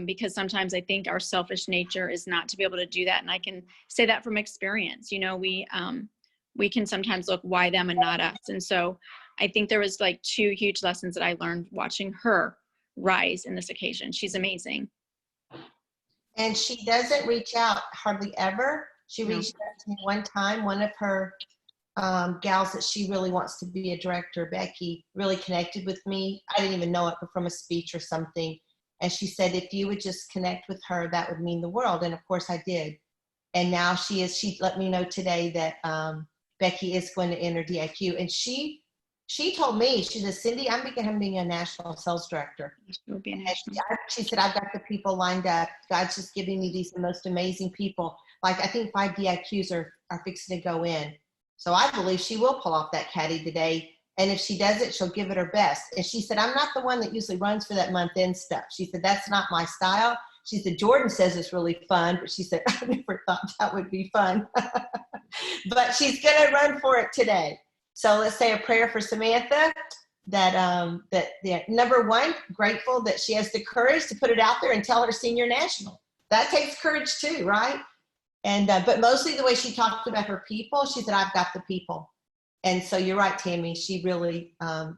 because sometimes I think our selfish nature is not to be able to do that. And I can say that from experience. You know, we can sometimes look, why them and not us? And so I think there was like 2 huge lessons that I learned watching her rise in this occasion. She's amazing. And she doesn't reach out hardly ever. She reached out to me one time. One of her gals that she really wants to be a director, Becky, really connected with me. I didn't even know it, but from a speech or something. And she said, if you would just connect with her, that would mean the world. And of course I did. And now she let me know today that Becky is going to enter DIQ. And she told me, she said, Cindy, I'm becoming a national sales director. She'll be a national. She said, I've got the people lined up. God's just giving me these most amazing people. Like, I think 5 DIQs are fixing to go in. So I believe she will pull off that caddy today. And if she does it, she'll give it her best. And she said, I'm not the one that usually runs for that month-end stuff. She said, that's not my style. She said, Jordan says it's really fun, but she said, I never thought that would be fun. But she's going to run for it today. So let's say a prayer for Samantha, that number 1, grateful that she has the courage to put it out there and tell her senior national. That takes courage too, right? And but mostly the way she talked about her people, she said, I've got the people. And so you're right, Tammy, she really,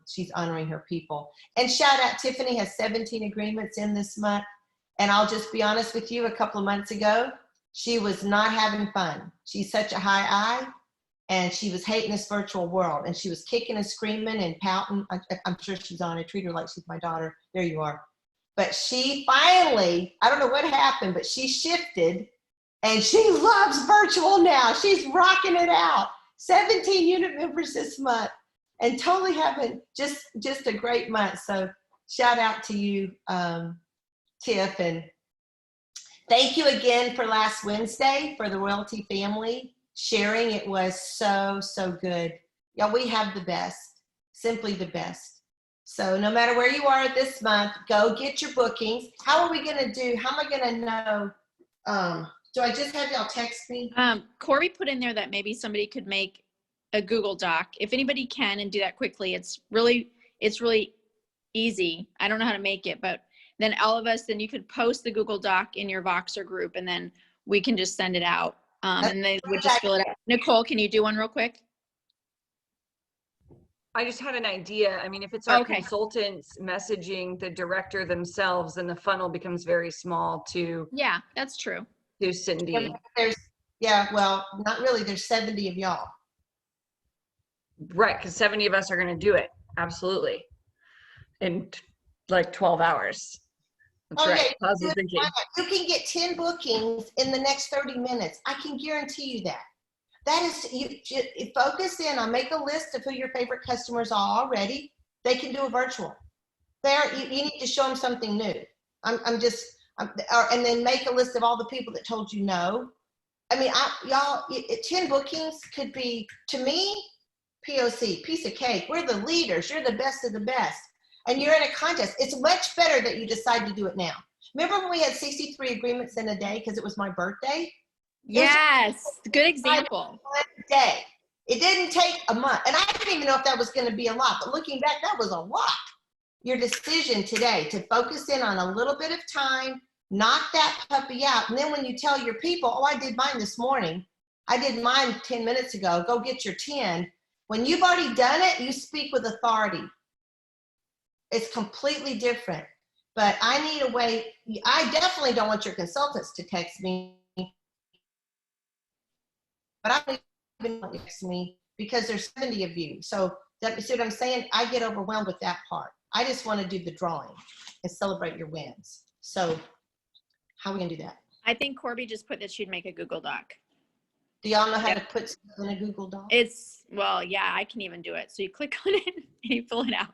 she's honoring her people. And shout out, Tiffany has 17 agreements in this month. And I'll just be honest with you, a couple of months ago, she was not having fun. She's such a high I, and she was hating this virtual world. And she was kicking and screaming and pouting. I'm sure she's on. I treat her like she's my daughter. There you are. But she finally, I don't know what happened, but she shifted. And she loves virtual now. She's rocking it out. 17 unit members this month and totally having just a great month. So shout out to you, Tiff. And thank you again for last Wednesday for the Royalty family sharing. It was so good. Y'all, we have the best, simply the best. So no matter where you are this month, go get your bookings. How are we going to do? How am I going to know? Do I just have y'all text me? Corey put in there that maybe somebody could make a Google Doc. If anybody can and do that quickly, it's really easy. I don't know how to make it, but then all of us, then you could post the Google Doc in your Voxer group and then we can just send it out. And they would just fill it out. Nicole, can you do one real quick? I just had an idea. I mean, if it's our consultants messaging the director themselves, then the funnel becomes very small to. Yeah, that's true. To Cindy. Well, not really. There's 70 of y'all. Right, because 70 of us are going to do it. Absolutely. In like 12 hours. That's right. Positive thinking. You can get 10 bookings in the next 30 minutes. I can guarantee you that. That is, you focus in on, make a list of who your favorite customers are already. They can do a virtual. You need to show them something new. And then make a list of all the people that told you no. I mean, y'all, 10 bookings could be, to me, POC, piece of cake. We're the leaders. You're the best of the best. And you're in a contest. It's much better that you decide to do it now. Remember when we had 63 agreements in a day because it was my birthday? Yes, good example. One day. It didn't take a month. And I didn't even know if that was going to be a lot. But looking back, that was a lot. Your decision today to focus in on a little bit of time, knock that puppy out. And then when you tell your people, oh, I did mine this morning. I did mine 10 minutes ago. Go get your 10. When you've already done it, you speak with authority. It's completely different. But I need a way. I definitely don't want your consultants to text me. But I don't even want you to text me because there's 70 of you. So See what I'm saying? I get overwhelmed with that part. I just want to do the drawing and celebrate your wins. So how are we gonna do that? I think Corby just put that she'd make a Google Doc. Do y'all know how to put stuff in a Google Doc? It's, well, yeah, I can even do it. So you click on it and you fill it out.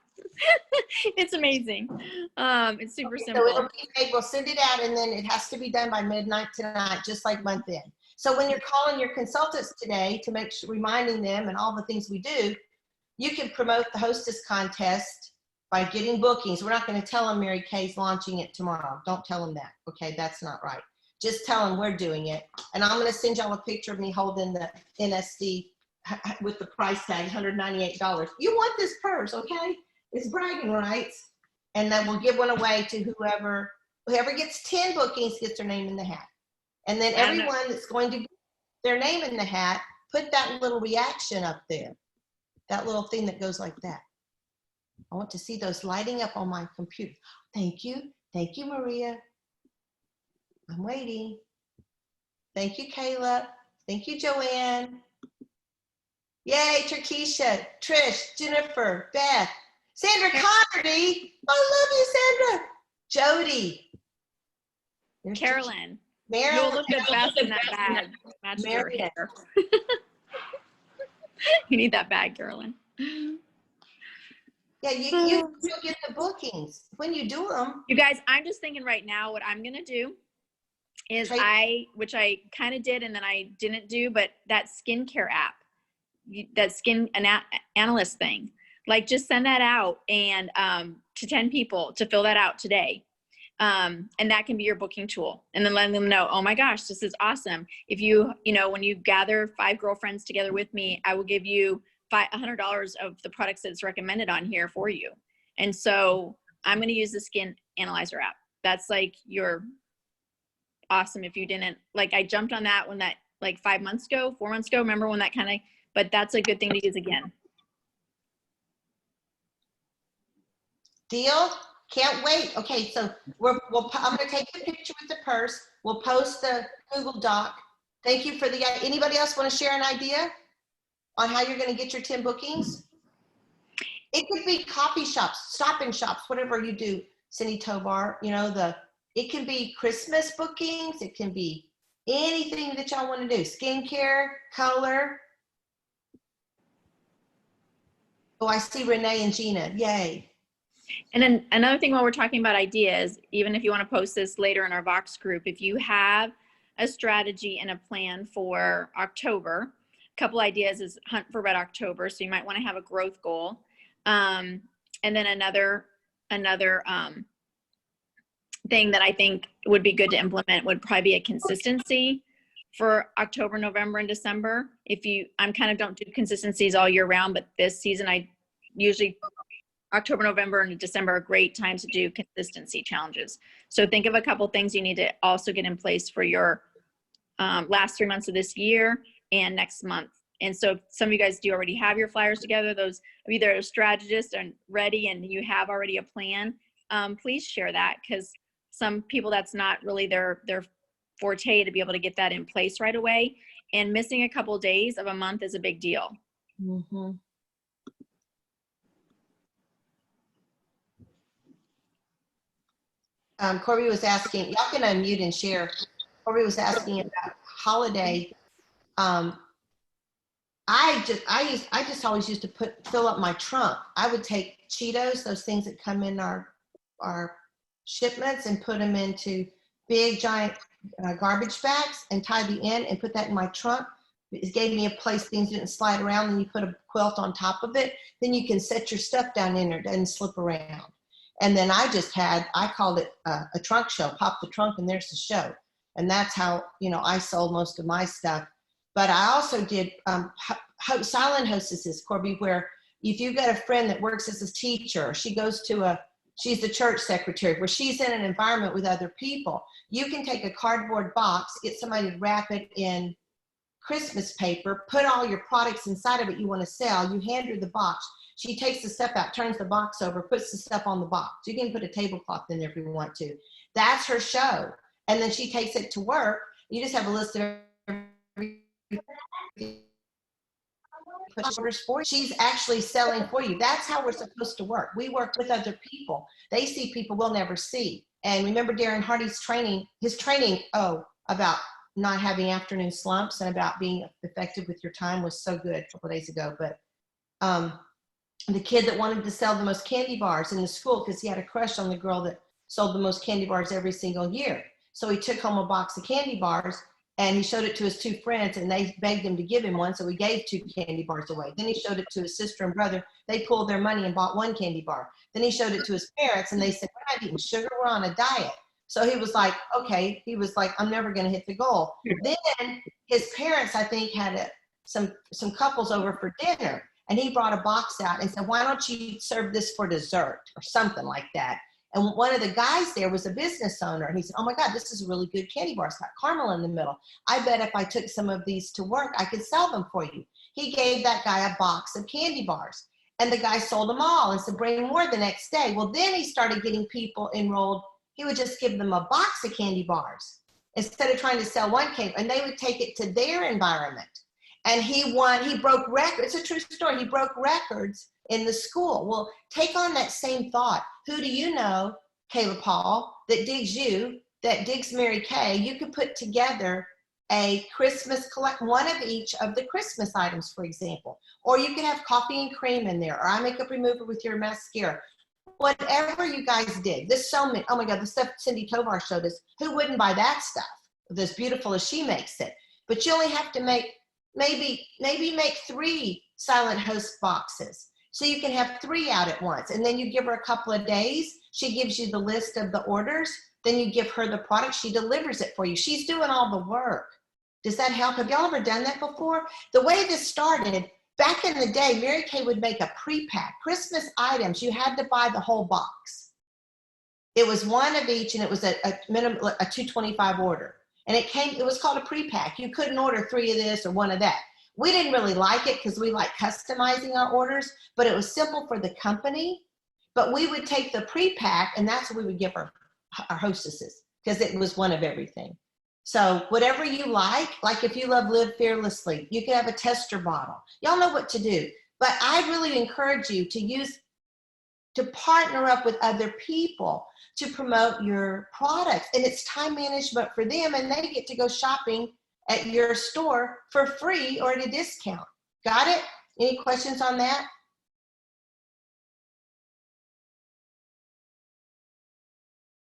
It's amazing. It's super So simple. it'll be made, we'll send it out, and then it has to be done by midnight tonight, just like month end. So when you're calling your consultants today to make sure, reminding them and all the things we do, you can promote the hostess contest by getting bookings. We're not going to tell them Mary Kay's launching it tomorrow. Don't tell them that. Okay, that's not right. Just tell them we're doing it. And I'm going to send y'all a picture of me holding the NSD with the price tag, $198. You want this purse, okay? It's bragging rights. And then we'll give one away to whoever gets 10 bookings gets their name in the hat. And then everyone that's going to get their name in the hat, put that little reaction up there. That little thing that goes like that. I want to see those lighting up on my computer. Thank you. Thank you, Maria. I'm waiting. Thank you, Kayla. Thank you, Joanne. Yay, Terkeisha, Trish, Jennifer, Beth, Sandra Connerty. I love you, Sandra. Jody. There's Carolyn, Marilyn. you'll look the best in that bag. Match your Marion. hair. You need that bag, Carolyn. Yeah, you get the bookings when you do them. You guys, I'm just thinking right now what I'm going to do is which I kind of did and then I didn't do, but that skincare app, that skin analyst thing, like just send that out and to 10 people to fill that out today. And that can be your booking tool. And then letting them know, oh my gosh, this is awesome. If when you gather 5 girlfriends together with me, I will give you $100 of the products that's recommended on here for you. And so I'm going to use the Skin Analyzer app. That's like awesome. If you didn't, like, I jumped on that when that, like 4 months ago, remember when that but that's a good thing to use again. Deal? Can't wait. Okay, so I'm going to take the picture with the purse. We'll post the Google Doc. Thank you for anybody else want to share an idea on how you're going to get your 10 bookings? It could be coffee shops, Stop and Shops, whatever you do, Cindy Tovar, it can be Christmas bookings. It can be anything that y'all want to do. Skincare, color. Oh, I see Renee and Gina. Yay. And then another thing while we're talking about ideas, even if you want to post this later in our Vox group, if you have a strategy and a plan for October, a couple ideas is Hunt for Red October. So you might want to have a growth goal. And then another thing that I think would be good to implement would probably be a consistency for October, November, and December. I'm kind of don't do consistencies all year round, but this season I usually October, November, and December are great times to do consistency challenges. So think of a couple things you need to also get in place for your last 3 months of this year and next month. And so some of you guys do already have your flyers together. Those of you that are strategists and ready and you have already a plan, please share that, because some people that's not really their forte to be able to get that in place right away. And missing a couple days of a month is a big deal. Mm-hmm. Corby was asking, y'all can unmute and share. Corby was asking about holiday. I just always used to fill up my trunk. I would take Cheetos, those things that come in our shipments, and put them into big giant garbage bags and tie the end and put that in my trunk. It gave me a place things didn't slide around, and you put a quilt on top of it. Then you can set your stuff down in there, it doesn't slip around. And then I called it a trunk show. Pop the trunk and there's the show. And that's how, I sold most of my stuff. But I also did silent hostesses, Corby, where if you've got a friend that works as a teacher, she's the church secretary, where she's in an environment with other people, you can take a cardboard box, get somebody to wrap it in Christmas paper, put all your products inside of it you want to sell, you hand her the box. She takes the stuff out, turns the box over, puts the stuff on the box. You can put a tablecloth in there if you want to. That's her show. And then she takes it to work. You just have a list of puts orders for you. She's actually selling for you. That's how we're supposed to work. We work with other people. They see people we'll never see. And remember Darren Hardy's training, about not having afternoon slumps and about being effective with your time was so good a couple of days ago. But the kid that wanted to sell the most candy bars in the school because he had a crush on the girl that sold the most candy bars every single year. So he took home a box of candy bars and he showed it to his 2 friends and they begged him to give him one. So he gave 2 candy bars away. Then he showed it to his sister and brother. They pulled their money and bought 1 candy bar. Then he showed it to his parents and they said, we're not eating sugar, we're on a diet. So he was like, okay, he was like, I'm never going to hit the goal. Then his parents, I think, had some couples over for dinner and he brought a box out and said, why don't you serve this for dessert or something like that? And one of the guys there was a business owner. And he said, oh my God, this is a really good candy bar. It's got caramel in the middle. I bet if I took some of these to work, I could sell them for you. He gave that guy a box of candy bars. And the guy sold them all and said, bring more the next day. Well, then he started getting people enrolled. He would just give them a box of candy bars instead of trying to sell 1 candy. And they would take it to their environment. And he broke records. It's a true story. He broke records in the school. Well, take on that same thought. Who do you know, Kayla Paul, that digs you, that digs Mary Kay? You could put together a Christmas one of each of the Christmas items, for example. Or you could have coffee and cream in there, or eye makeup remover with your mascara. Whatever you guys dig. There's so many. Oh my God, the stuff Cindy Tovar showed us. Who wouldn't buy that stuff? As beautiful as she makes it. But you only have to make, maybe make 3 Silent Host boxes. So you can have 3 out at once. And then you give her a couple of days. She gives you the list of the orders. Then you give her the product. She delivers it for you. She's doing all the work. Does that help? Have y'all ever done that before? The way this started, back in the day, Mary Kay would make a pre-pack. Christmas items, you had to buy the whole box. It was 1 of each, and it was a minimum, a $2.25 order. And it was called a pre-pack. You couldn't order 3 of this or 1 of that. We didn't really like it because we like customizing our orders, but it was simple for the company. But we would take the pre-pack, and that's what we would give our hostesses because it was 1 of everything. So whatever you like if you love Live Fearlessly, you could have a tester bottle. Y'all know what to do. But I really encourage you to partner up with other people to promote your products. And it's time management for them, and they get to go shopping at your store for free or at a discount. Got it? Any questions on that?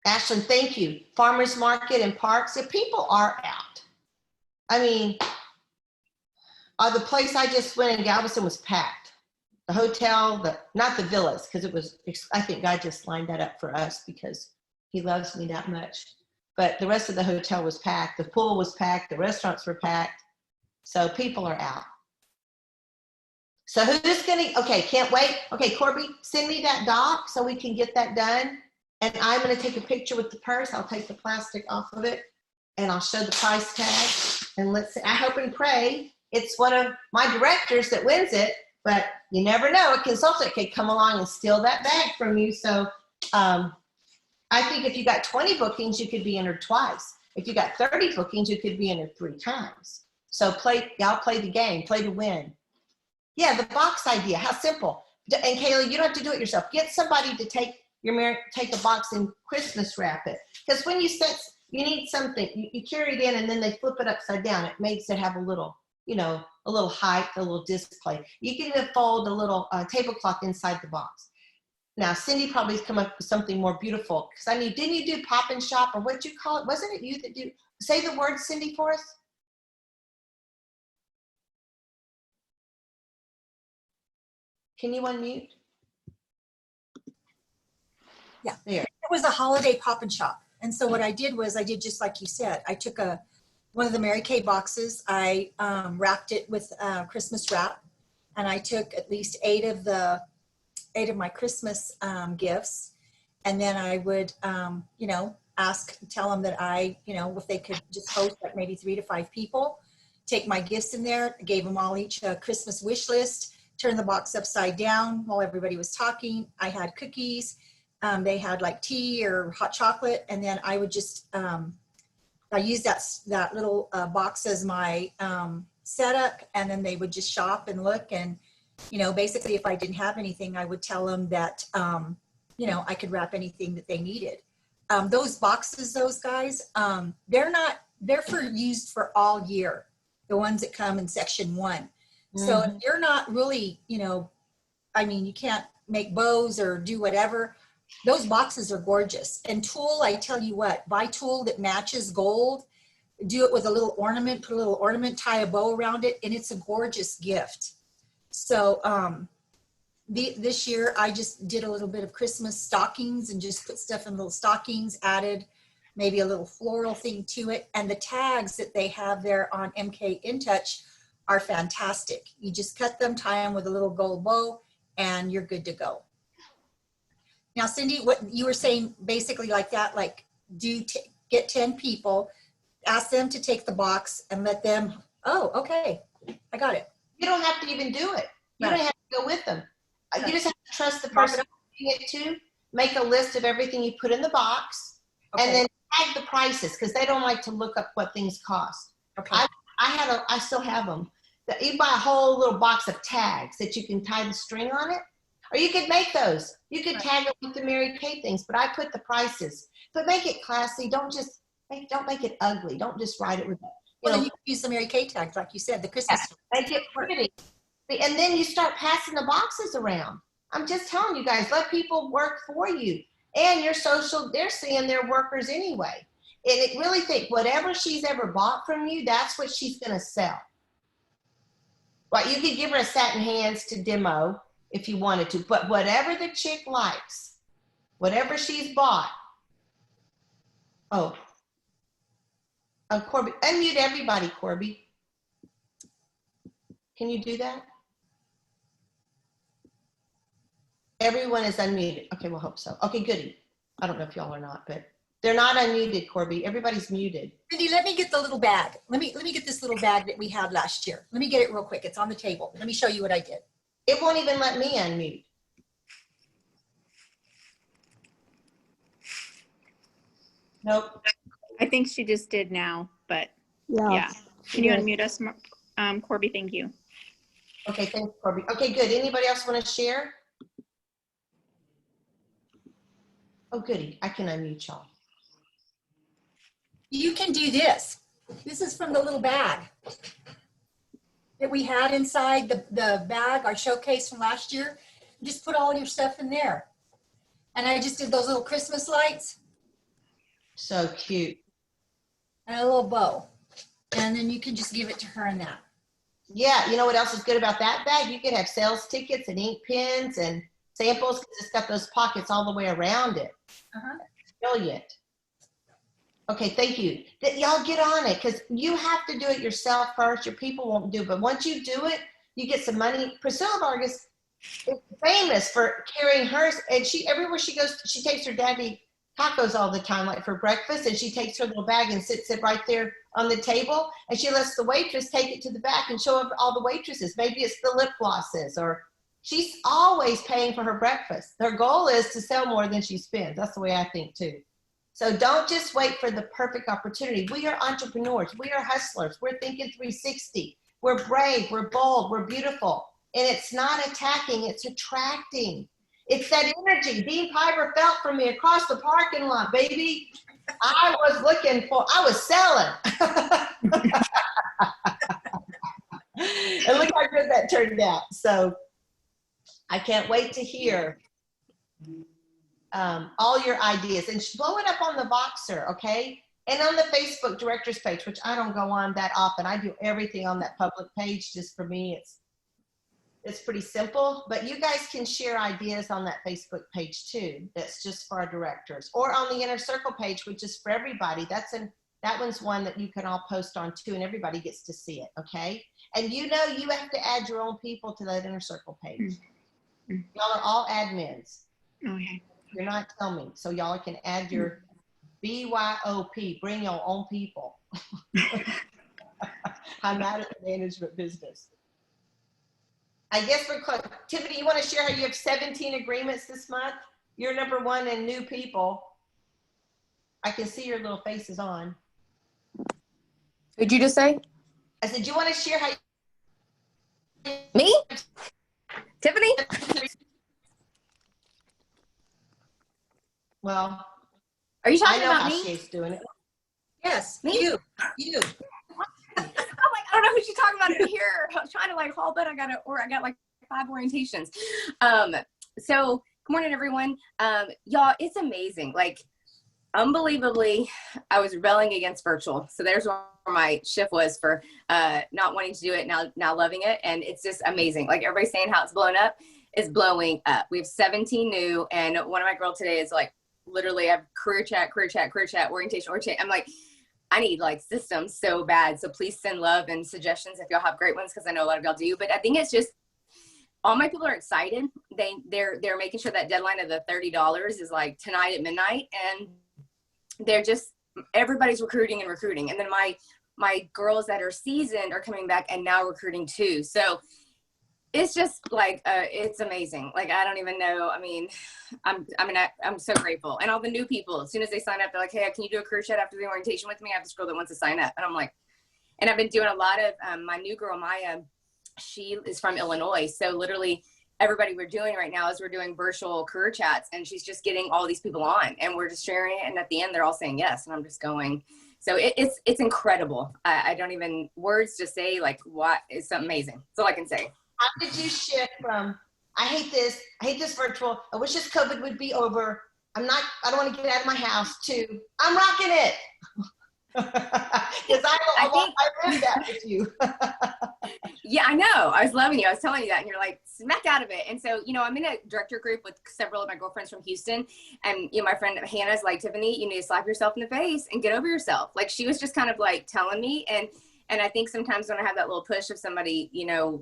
Ashlyn, thank you. Farmers market and parks, if people are out. I mean, the place I just went in Galveston was packed. The hotel, not the villas, because I think God just lined that up for us because he loves me that much. But the rest of the hotel was packed. The pool was packed. The restaurants were packed. So people are out. So who's okay, can't wait. Okay, Corby, send me that doc so we can get that done. And I'm going to take a picture with the purse. I'll take the plastic off of it and I'll show the price tag. And let's see, I hope and pray it's one of my directors that wins it, but you never know. A consultant could come along and steal that bag from you. So I think if you got 20 bookings, you could be entered twice. If you got 30 bookings, you could be entered 3 times. So y'all play the game, play to win. Yeah, the box idea, how simple. And Kayla, you don't have to do it yourself. Get somebody to take a box and Christmas wrap it. Because when you need something, you carry it in and then they flip it upside down. It makes it have a little, a little height, a little display. You can even fold a little tablecloth inside the box. Now, Cindy probably has come up with something more beautiful. Because didn't you do pop and shop or what'd you call it? Wasn't it you that do? Say the word, Cindy, for us. Can you unmute? Yeah. There. It was a holiday pop and shop. And so what I did was I did just like you said. I took one of the Mary Kay boxes. I wrapped it with Christmas wrap. And I took at least 8 of my Christmas gifts. And then I would, tell them that if they could just host like maybe 3 to 5 people, take my gifts in there, gave them all each a Christmas wish list, turn the box upside down while everybody was talking. I had cookies. They had like tea or hot chocolate. And then I would just, I used that little box as my setup, and then they would just shop and look. And, you know, basically if I didn't have anything, I would tell them that, you know, I could wrap anything that they needed. Those boxes, those guys, they're used for all year. The ones that come in section 1. So if you're not really, you know, I mean, you can't make bows or do whatever. Those boxes are gorgeous. And tulle, I tell you what, buy tulle that matches gold, do it with a little ornament, put a little ornament, tie a bow around it, and it's a gorgeous gift. So this year I just did a little bit of Christmas stockings and just put stuff in little stockings, added maybe a little floral thing to it. And the tags that they have there on MK InTouch are fantastic. You just cut them, tie them with a little gold bow, and you're good to go. Now, Cindy, what you were saying basically like that, like get 10 people, ask them to take the box and let them, oh, okay, I got it. You don't have to even do it. You Right. don't have to go with them. Right. You just have to trust the Mark person it you're giving it to, make a list of everything you put in the box, Okay. and then tag the prices, because they don't like to look up what things cost. Okay. I still have them. You buy a whole little box of tags that you can tie the string on it, or you could make those. You could Right. tag it with the Mary Kay things, but I put the prices. But make it classy. Don't make it ugly. Don't just write it with that. Well, then you can use the Mary Kay tags, like you said, the Christmas. Make it pretty. And then you start passing the boxes around. I'm just telling you guys, let people work for you. And your social, they're seeing their workers anyway. And it really think whatever she's ever bought from you, that's what she's going to sell. Right, you could give her a satin hands to demo if you wanted to, but whatever the chick likes, whatever she's bought. Oh, Corby, unmute everybody, Corby. Can you do that? Everyone is unmuted. Okay, we'll hope so. Okay, goody. I don't know if y'all are not, but they're not unmuted, Corby. Everybody's muted. Cindy, let me get the little bag. Let me get this little bag that we had last year. Let me get it real quick. It's on the table. Let me show you what I did. It won't even let me unmute. Nope. I think she just did now, but yeah. Can you unmute us, Corby? Thank you. Okay, thanks, Corby. Okay, good. Anybody else want to share? Oh, goody. I can unmute y'all. You can do this. This is from the little bag that we had inside the bag, our showcase from last year. Just put all your stuff in there. And I just did those little Christmas lights So cute. and a little bow. And then you can just give it to her in that. Yeah, you know what else is good about that bag? You could have sales tickets and ink pens and samples because it's got those pockets all the way around it. Brilliant. Okay, thank you. Y'all get on it because you have to do it yourself first. Your people won't do it. But once you do it, you get some money. Priscilla Vargas is famous for carrying hers. And everywhere she goes, she takes her daddy tacos all the time, like for breakfast. And she takes her little bag and sits it right there on the table. And she lets the waitress take it to the back and show up all the waitresses. Maybe it's the lip glosses, or she's always paying for her breakfast. Her goal is to sell more than she spends. That's the way I think too. So don't just wait for the perfect opportunity. We are entrepreneurs. We are hustlers. We're thinking 360. We're brave. We're bold. We're beautiful. And it's not attacking. It's attracting. It's that energy Dean Piper felt from me across the parking lot, baby. I was selling. And look how good that turned out. So I can't wait to hear all your ideas, and blow it up on the Voxer, okay? And on the Facebook directors page, which I don't go on that often. I do everything on that public page. Just for me, it's pretty simple, but you guys can share ideas on that Facebook page too. That's just for our directors, or on the Inner Circle page, which is for everybody. That one's one that you can all post on too, and everybody gets to see it, okay? And you know you have to add your own people to that Inner Circle page. Y'all are all admins. Okay. You're not telling me, so y'all can add your BYOP, bring your own people. I'm out of the management business. I guess Tiffany, you want to share how you have 17 agreements this month? You're number one in new people. I can see your little faces on. What'd you just say? I said, you want to share how Me? Tiffany? Well, Are you I talking know about how me? she's doing it. Yes, Me? you. I'm like, I don't know who she's talking about in here. I'm trying to like haul, but I got like 5 orientations. So good morning, everyone. Y'all, it's amazing. Like, unbelievably, I was rebelling against virtual. So there's where my shift was for not wanting to do it, now loving it. And it's just amazing. Like everybody's saying how it's blown up, it's blowing up. We have 17 new, and one of my girls today is like, literally I have career chat, orientation. I'm like, I need like systems so bad. So please send love and suggestions if y'all have great ones, because I know a lot of y'all do. But I think it's just all my people are excited. They're making sure that deadline of the $30 is like tonight at midnight, and they're just, everybody's recruiting. And then my girls that are seasoned are coming back and now recruiting too. So it's just like it's amazing. Like I don't even know. I mean, I'm so grateful. And all the new people, as soon as they sign up, they're like, hey, can you do a career chat after the orientation with me? I have this girl that wants to sign up, and I'm like, and I've been doing a lot of my new girl Maya. She is from Illinois, so literally everybody we're doing right now is we're doing virtual career chats, and she's just getting all these people on, and we're just sharing it. And at the end, they're all saying yes, and I'm just going. So it's incredible. I don't even words to say like what is amazing. That's all I can say. How did you shift from, I hate this virtual, I wish this COVID would be over, I don't want to get out of my house, to, I'm rocking it. Because I lived that with you. Yeah, I know. I was loving you. I was telling you that, and you're like, smack out of it. And so, I'm in a director group with several of my girlfriends from Houston, and my friend Hannah's like, Tiffany, you need to slap yourself in the face and get over yourself. Like, she was just kind of like telling me, and I think sometimes when I have that little push of somebody,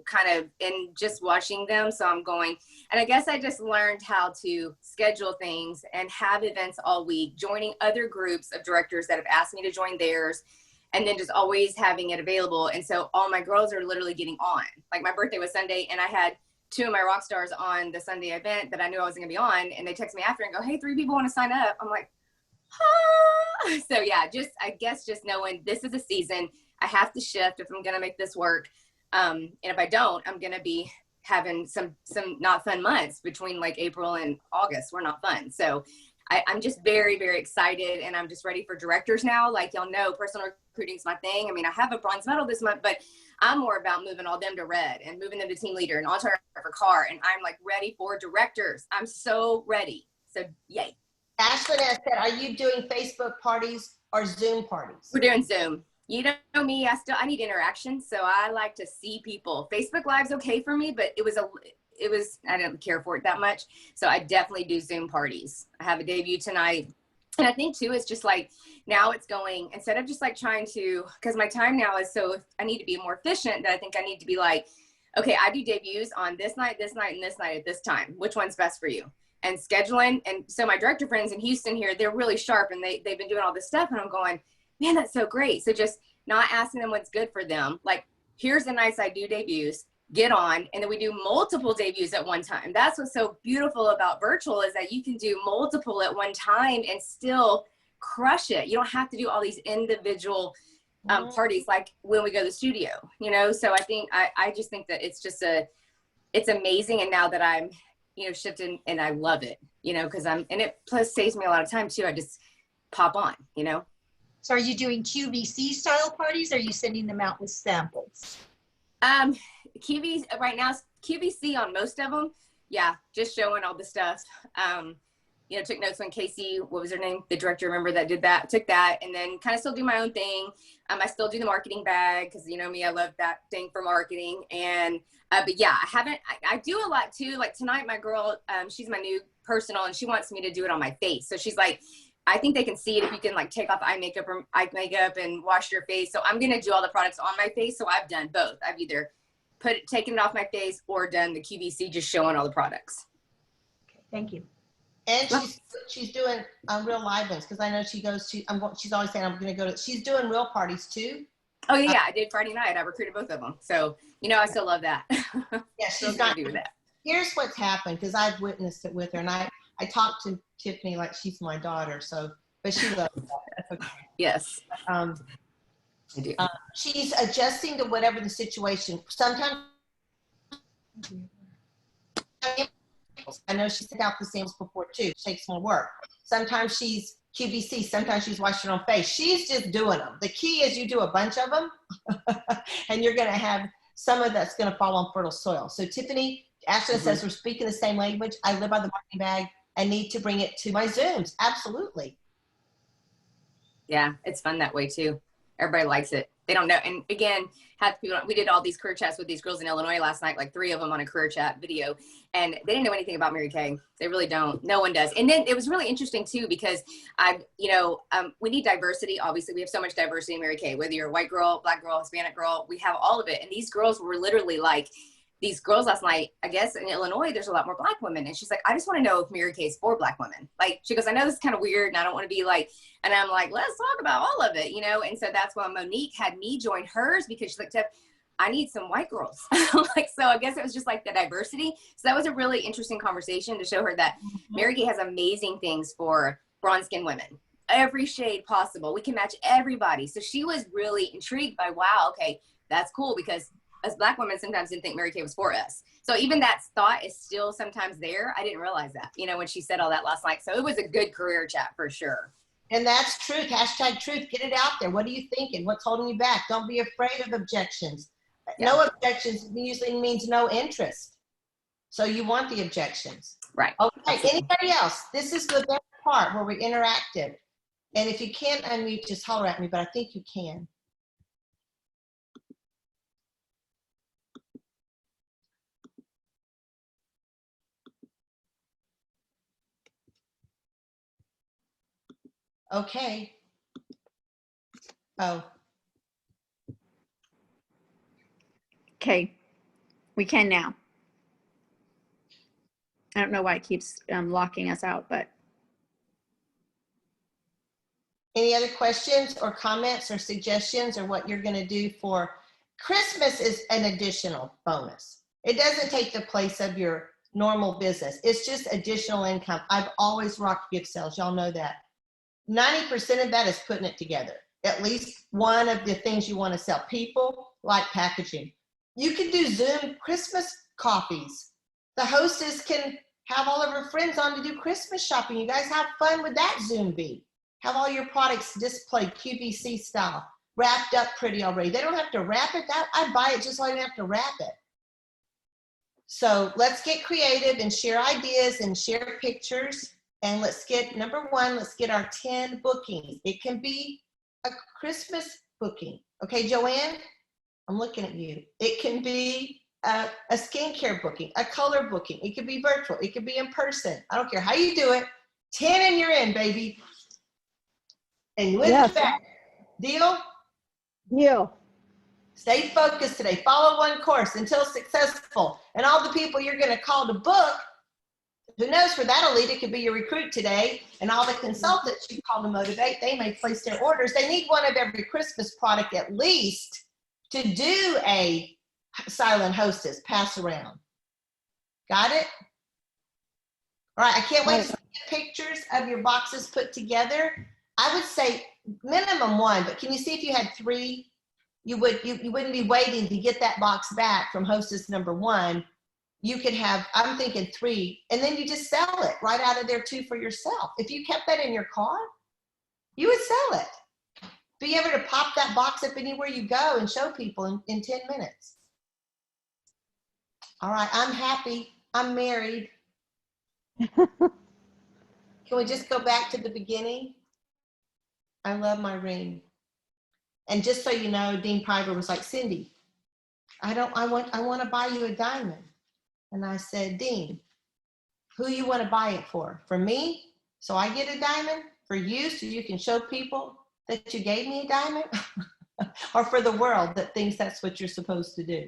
kind of in just watching them, so I'm going, and I guess I just learned how to schedule things and have events all week, joining other groups of directors that have asked me to join theirs, and then just always having it available. And so all my girls are literally getting on. Like my birthday was Sunday, and I had 2 of my rock stars on the Sunday event that I knew I wasn't gonna be on, and they text me after and go, hey, 3 people want to sign up. I'm like, ah. So yeah, I guess just knowing this is a season, I have to shift if I'm gonna make this work. And if I don't, I'm gonna be having some not fun months between like April and August. We're not fun. So I'm just very, very excited, and I'm just ready for directors now. Like y'all know, personal recruiting is my thing. I mean, I have a bronze medal this month, but I'm more about moving all them to red and moving them to team leader and on-time for car. And I'm like ready for directors. I'm so ready. So yay. Ashlyn has said, are you doing Facebook parties or Zoom parties? We're doing Zoom. You know me, I need interaction. So I like to see people. Facebook Live's okay for me, but I didn't care for it that much. So I definitely do Zoom parties. I have a debut tonight. And I think too, it's just like, now it's going, instead of just like trying to, because my time now is so, I need to be more efficient, that I think I need to be like, okay, I do debuts on this night, and this night at this time. Which one's best for you? And scheduling. And so my director friends in Houston here, they're really sharp, and they've been doing all this stuff. And I'm going, man, that's so great. So just not asking them what's good for them. Like, here's the nights I do debuts, get on, and then we do multiple debuts at one time. That's what's so beautiful about virtual, is that you can do multiple at one time and still crush it. You don't have to do all these individual parties like when we go to the studio, So I think, I just think that it's just it's amazing. And now that I'm, shifting, and I love it, because and it plus saves me a lot of time too. I just pop on, So are you doing QVC style parties, or are you sending them out with samples? QVC right now, QVC on most of them. Yeah, just showing all the stuff. Took notes when Casey, what was her name? The director, remember, that did that, took that, and then kind of still do my own thing. I still do the marketing bag, because me, I love that thing for marketing. And, but yeah, I do a lot too. Like tonight, my girl, she's my new personal, and she wants me to do it on my face. So she's like, I think they can see it if you can like take off eye makeup and wash your face. So I'm going to do all the products on my face. So I've done both. I've either taken it off my face or done the QVC, just showing all the products. Okay, thank you. And she's doing real live ones, because I know she goes to, she's always saying, I'm going to go to, she's doing real parties too. Oh yeah, I did Friday night. I recruited both of them. So, I still love that. Yeah, she's not do that. Here's what's happened, because I've witnessed it with her, and I talk to Tiffany like she's my daughter, so, but she loves that. That's okay. Yes. I do. She's adjusting to whatever the situation. Sometimes I know she sent out the samples before too. It takes more work. Sometimes she's QVC. Sometimes she's washing her own face. She's just doing them. The key is you do a bunch of them, and you're going to have some of that's going to fall on fertile soil. So Tiffany Ashton says we're speaking the same language. I live by the marketing bag. I need to bring it to my Zooms. Absolutely. Yeah, it's fun that way too. Everybody likes it. They don't know. And again, we did all these career chats with these girls in Illinois last night, like 3 of them on a career chat video, and they didn't know anything about Mary Kay. They really don't. No one does. And then it was really interesting too, because we need diversity. Obviously, we have so much diversity in Mary Kay, whether you're a white girl, black girl, Hispanic girl, we have all of it. And these girls were literally like, these girls last night, I guess in Illinois, there's a lot more black women. And she's like, I just want to know if Mary Kay is for black women. Like, she goes, I know this is kind of weird and I don't want to be like, and I'm like, let's talk about all of it, And so that's why Monique had me join hers, because she's like, Tiff, I need some white girls. Like, so I guess it was just like the diversity. So that was a really interesting conversation to show her that Mary Kay has amazing things for bronze skin women, every shade possible. We can match everybody. So she was really intrigued by, wow, okay, that's cool, because as black women sometimes didn't think Mary Kay was for us. So even that thought is still sometimes there. I didn't realize that, when she said all that last night. So it was a good career chat for sure. And that's truth. Hashtag truth. Get it out there. What are you thinking? What's holding you back? Don't be afraid of objections. Yeah. No objections usually means no interest. So you want the objections. Right. Okay. Absolutely. Anybody else? This is the best part where we're interactive. And if you can't unmute, just holler at me, but I think you can. Okay. Oh, Okay, we can now. I don't know why it keeps locking us out, but any other questions or comments or suggestions or what you're going to do for Christmas is an additional bonus. It doesn't take the place of your normal business. It's just additional income. I've always rocked gift sales. Y'all know that. 90% of that is putting it together. At least one of the things you want to sell. People like packaging. You can do Zoom Christmas coffees. The hostess can have all of her friends on to do Christmas shopping. You guys have fun with that Zoom be. Have all your products displayed QVC style, wrapped up pretty already. They don't have to wrap it. I buy it just so I don't have to wrap it. So let's get creative and share ideas and share pictures. And let's get, number one, let's get our 10 bookings. It can be a Christmas booking. Okay, Joanne, I'm looking at you. It can be a skincare booking, a color booking. It could be virtual. It could be in person. I don't care how you do it. 10 and you're in, baby. And with that, deal? Deal. Stay focused today. Follow one course until successful. And all the people you're going to call to book, who knows where that'll lead? It could be your recruit today, and all the consultants you call to motivate, they may place their orders. They need one of every Christmas product at least to do a silent hostess pass around. Got it? All right, I can't wait to see the pictures of your boxes put together. I would say minimum 1, but can you see if you had 3? You wouldn't be waiting to get that box back from hostess number 1. You could have, I'm thinking 3, and then you just sell it right out of there too for yourself. If you kept that in your car, you would sell it. Be able to pop that box up anywhere you go and show people in 10 minutes. All right, I'm happy. I'm married. Can we just go back to the beginning? I love my ring. And just so you know, Dean Piper was like, Cindy, I want to buy you a diamond. And I said, Dean, who you want to buy it for? For me, so I get a diamond? For you, so you can show people that you gave me a diamond? Or for the world that thinks that's what you're supposed to do?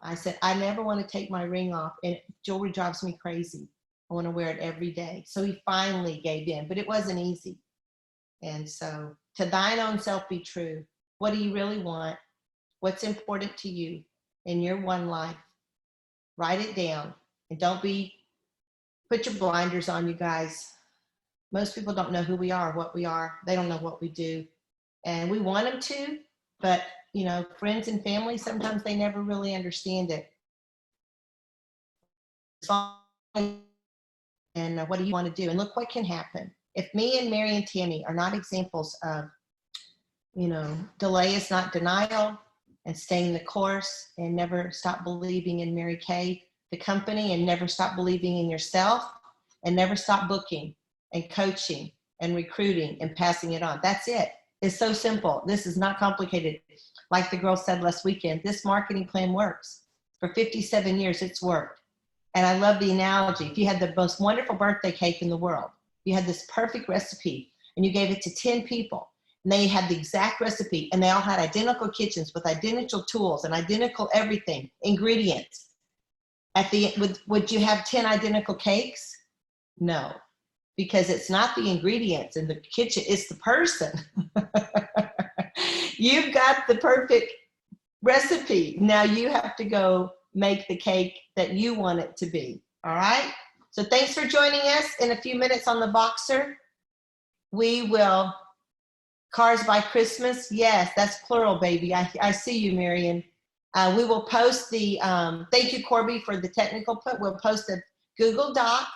I said, I never want to take my ring off, and jewelry drives me crazy. I want to wear it every day. So he finally gave in, but it wasn't easy. And so, to thine own self be true. What do you really want? What's important to you in your one life? Write it down, and put your blinders on, you guys. Most people don't know who we are, what we are. They don't know what we do. And we want them to, But, you know, friends and family, sometimes they never really understand it. And what do you want to do? And look what can happen. If me and Mary and Tammy are not examples of, you know, delay is not denial, and staying the course, and never stop believing in Mary Kay, the company, and never stop believing in yourself, and never stop booking and coaching and recruiting and passing it on. That's it. It's so simple. This is not complicated. Like the girl said last weekend, this marketing plan works. For 57 years, it's worked. And I love the analogy. If you had the most wonderful birthday cake in the world, you had this perfect recipe, and you gave it to 10 people, and they had the exact recipe, and they all had identical kitchens with identical tools and identical everything, ingredients. At the end, would you have 10 identical cakes? No, because it's not the ingredients in the kitchen, it's the person. You've got the perfect recipe. Now you have to go make the cake that you want it to be. All right. So thanks for joining us. In a few minutes on the Boxer, we will, Cars by Christmas. Yes, that's plural, baby. I see you, Marion. We will post the, thank you, Corby, for the technical put. We'll post a Google Doc.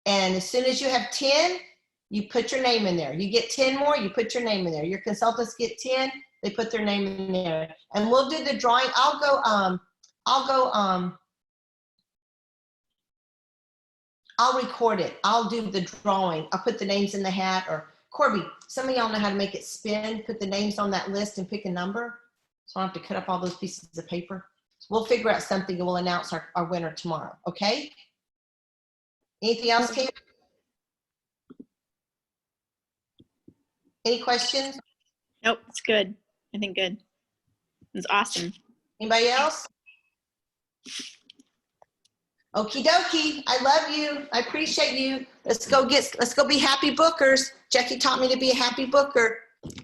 And as soon as you have 10, you put your name in there. You get 10 more, you put your name in there. Your consultants get 10, they put their name in there. And we'll do the drawing. I'll record it. I'll do the drawing. I'll put the names in the hat. Or Corby, some of y'all know how to make it spin, put the names on that list and pick a number. So I don't have to cut up all those pieces of paper. We'll figure out something and we'll announce our winner tomorrow. Okay? Anything else, Tam? Any questions? Nope, it's good. I think good. It's awesome. Anybody else? Okie dokie. I love you. I appreciate you. Let's go be happy bookers. Jackie taught me to be a happy booker.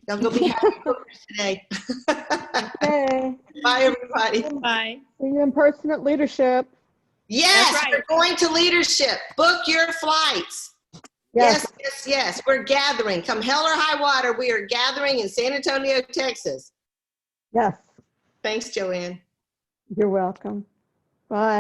Y'all go be happy bookers today. Okay. Bye, everybody. Bye. See you in person at leadership. Yes, That's right. we're going to leadership. Book your flights. Yes. Yes. We're gathering. Come hell or high water, we are gathering in San Antonio, Texas. Yes. Thanks, Joanne. You're welcome. Bye.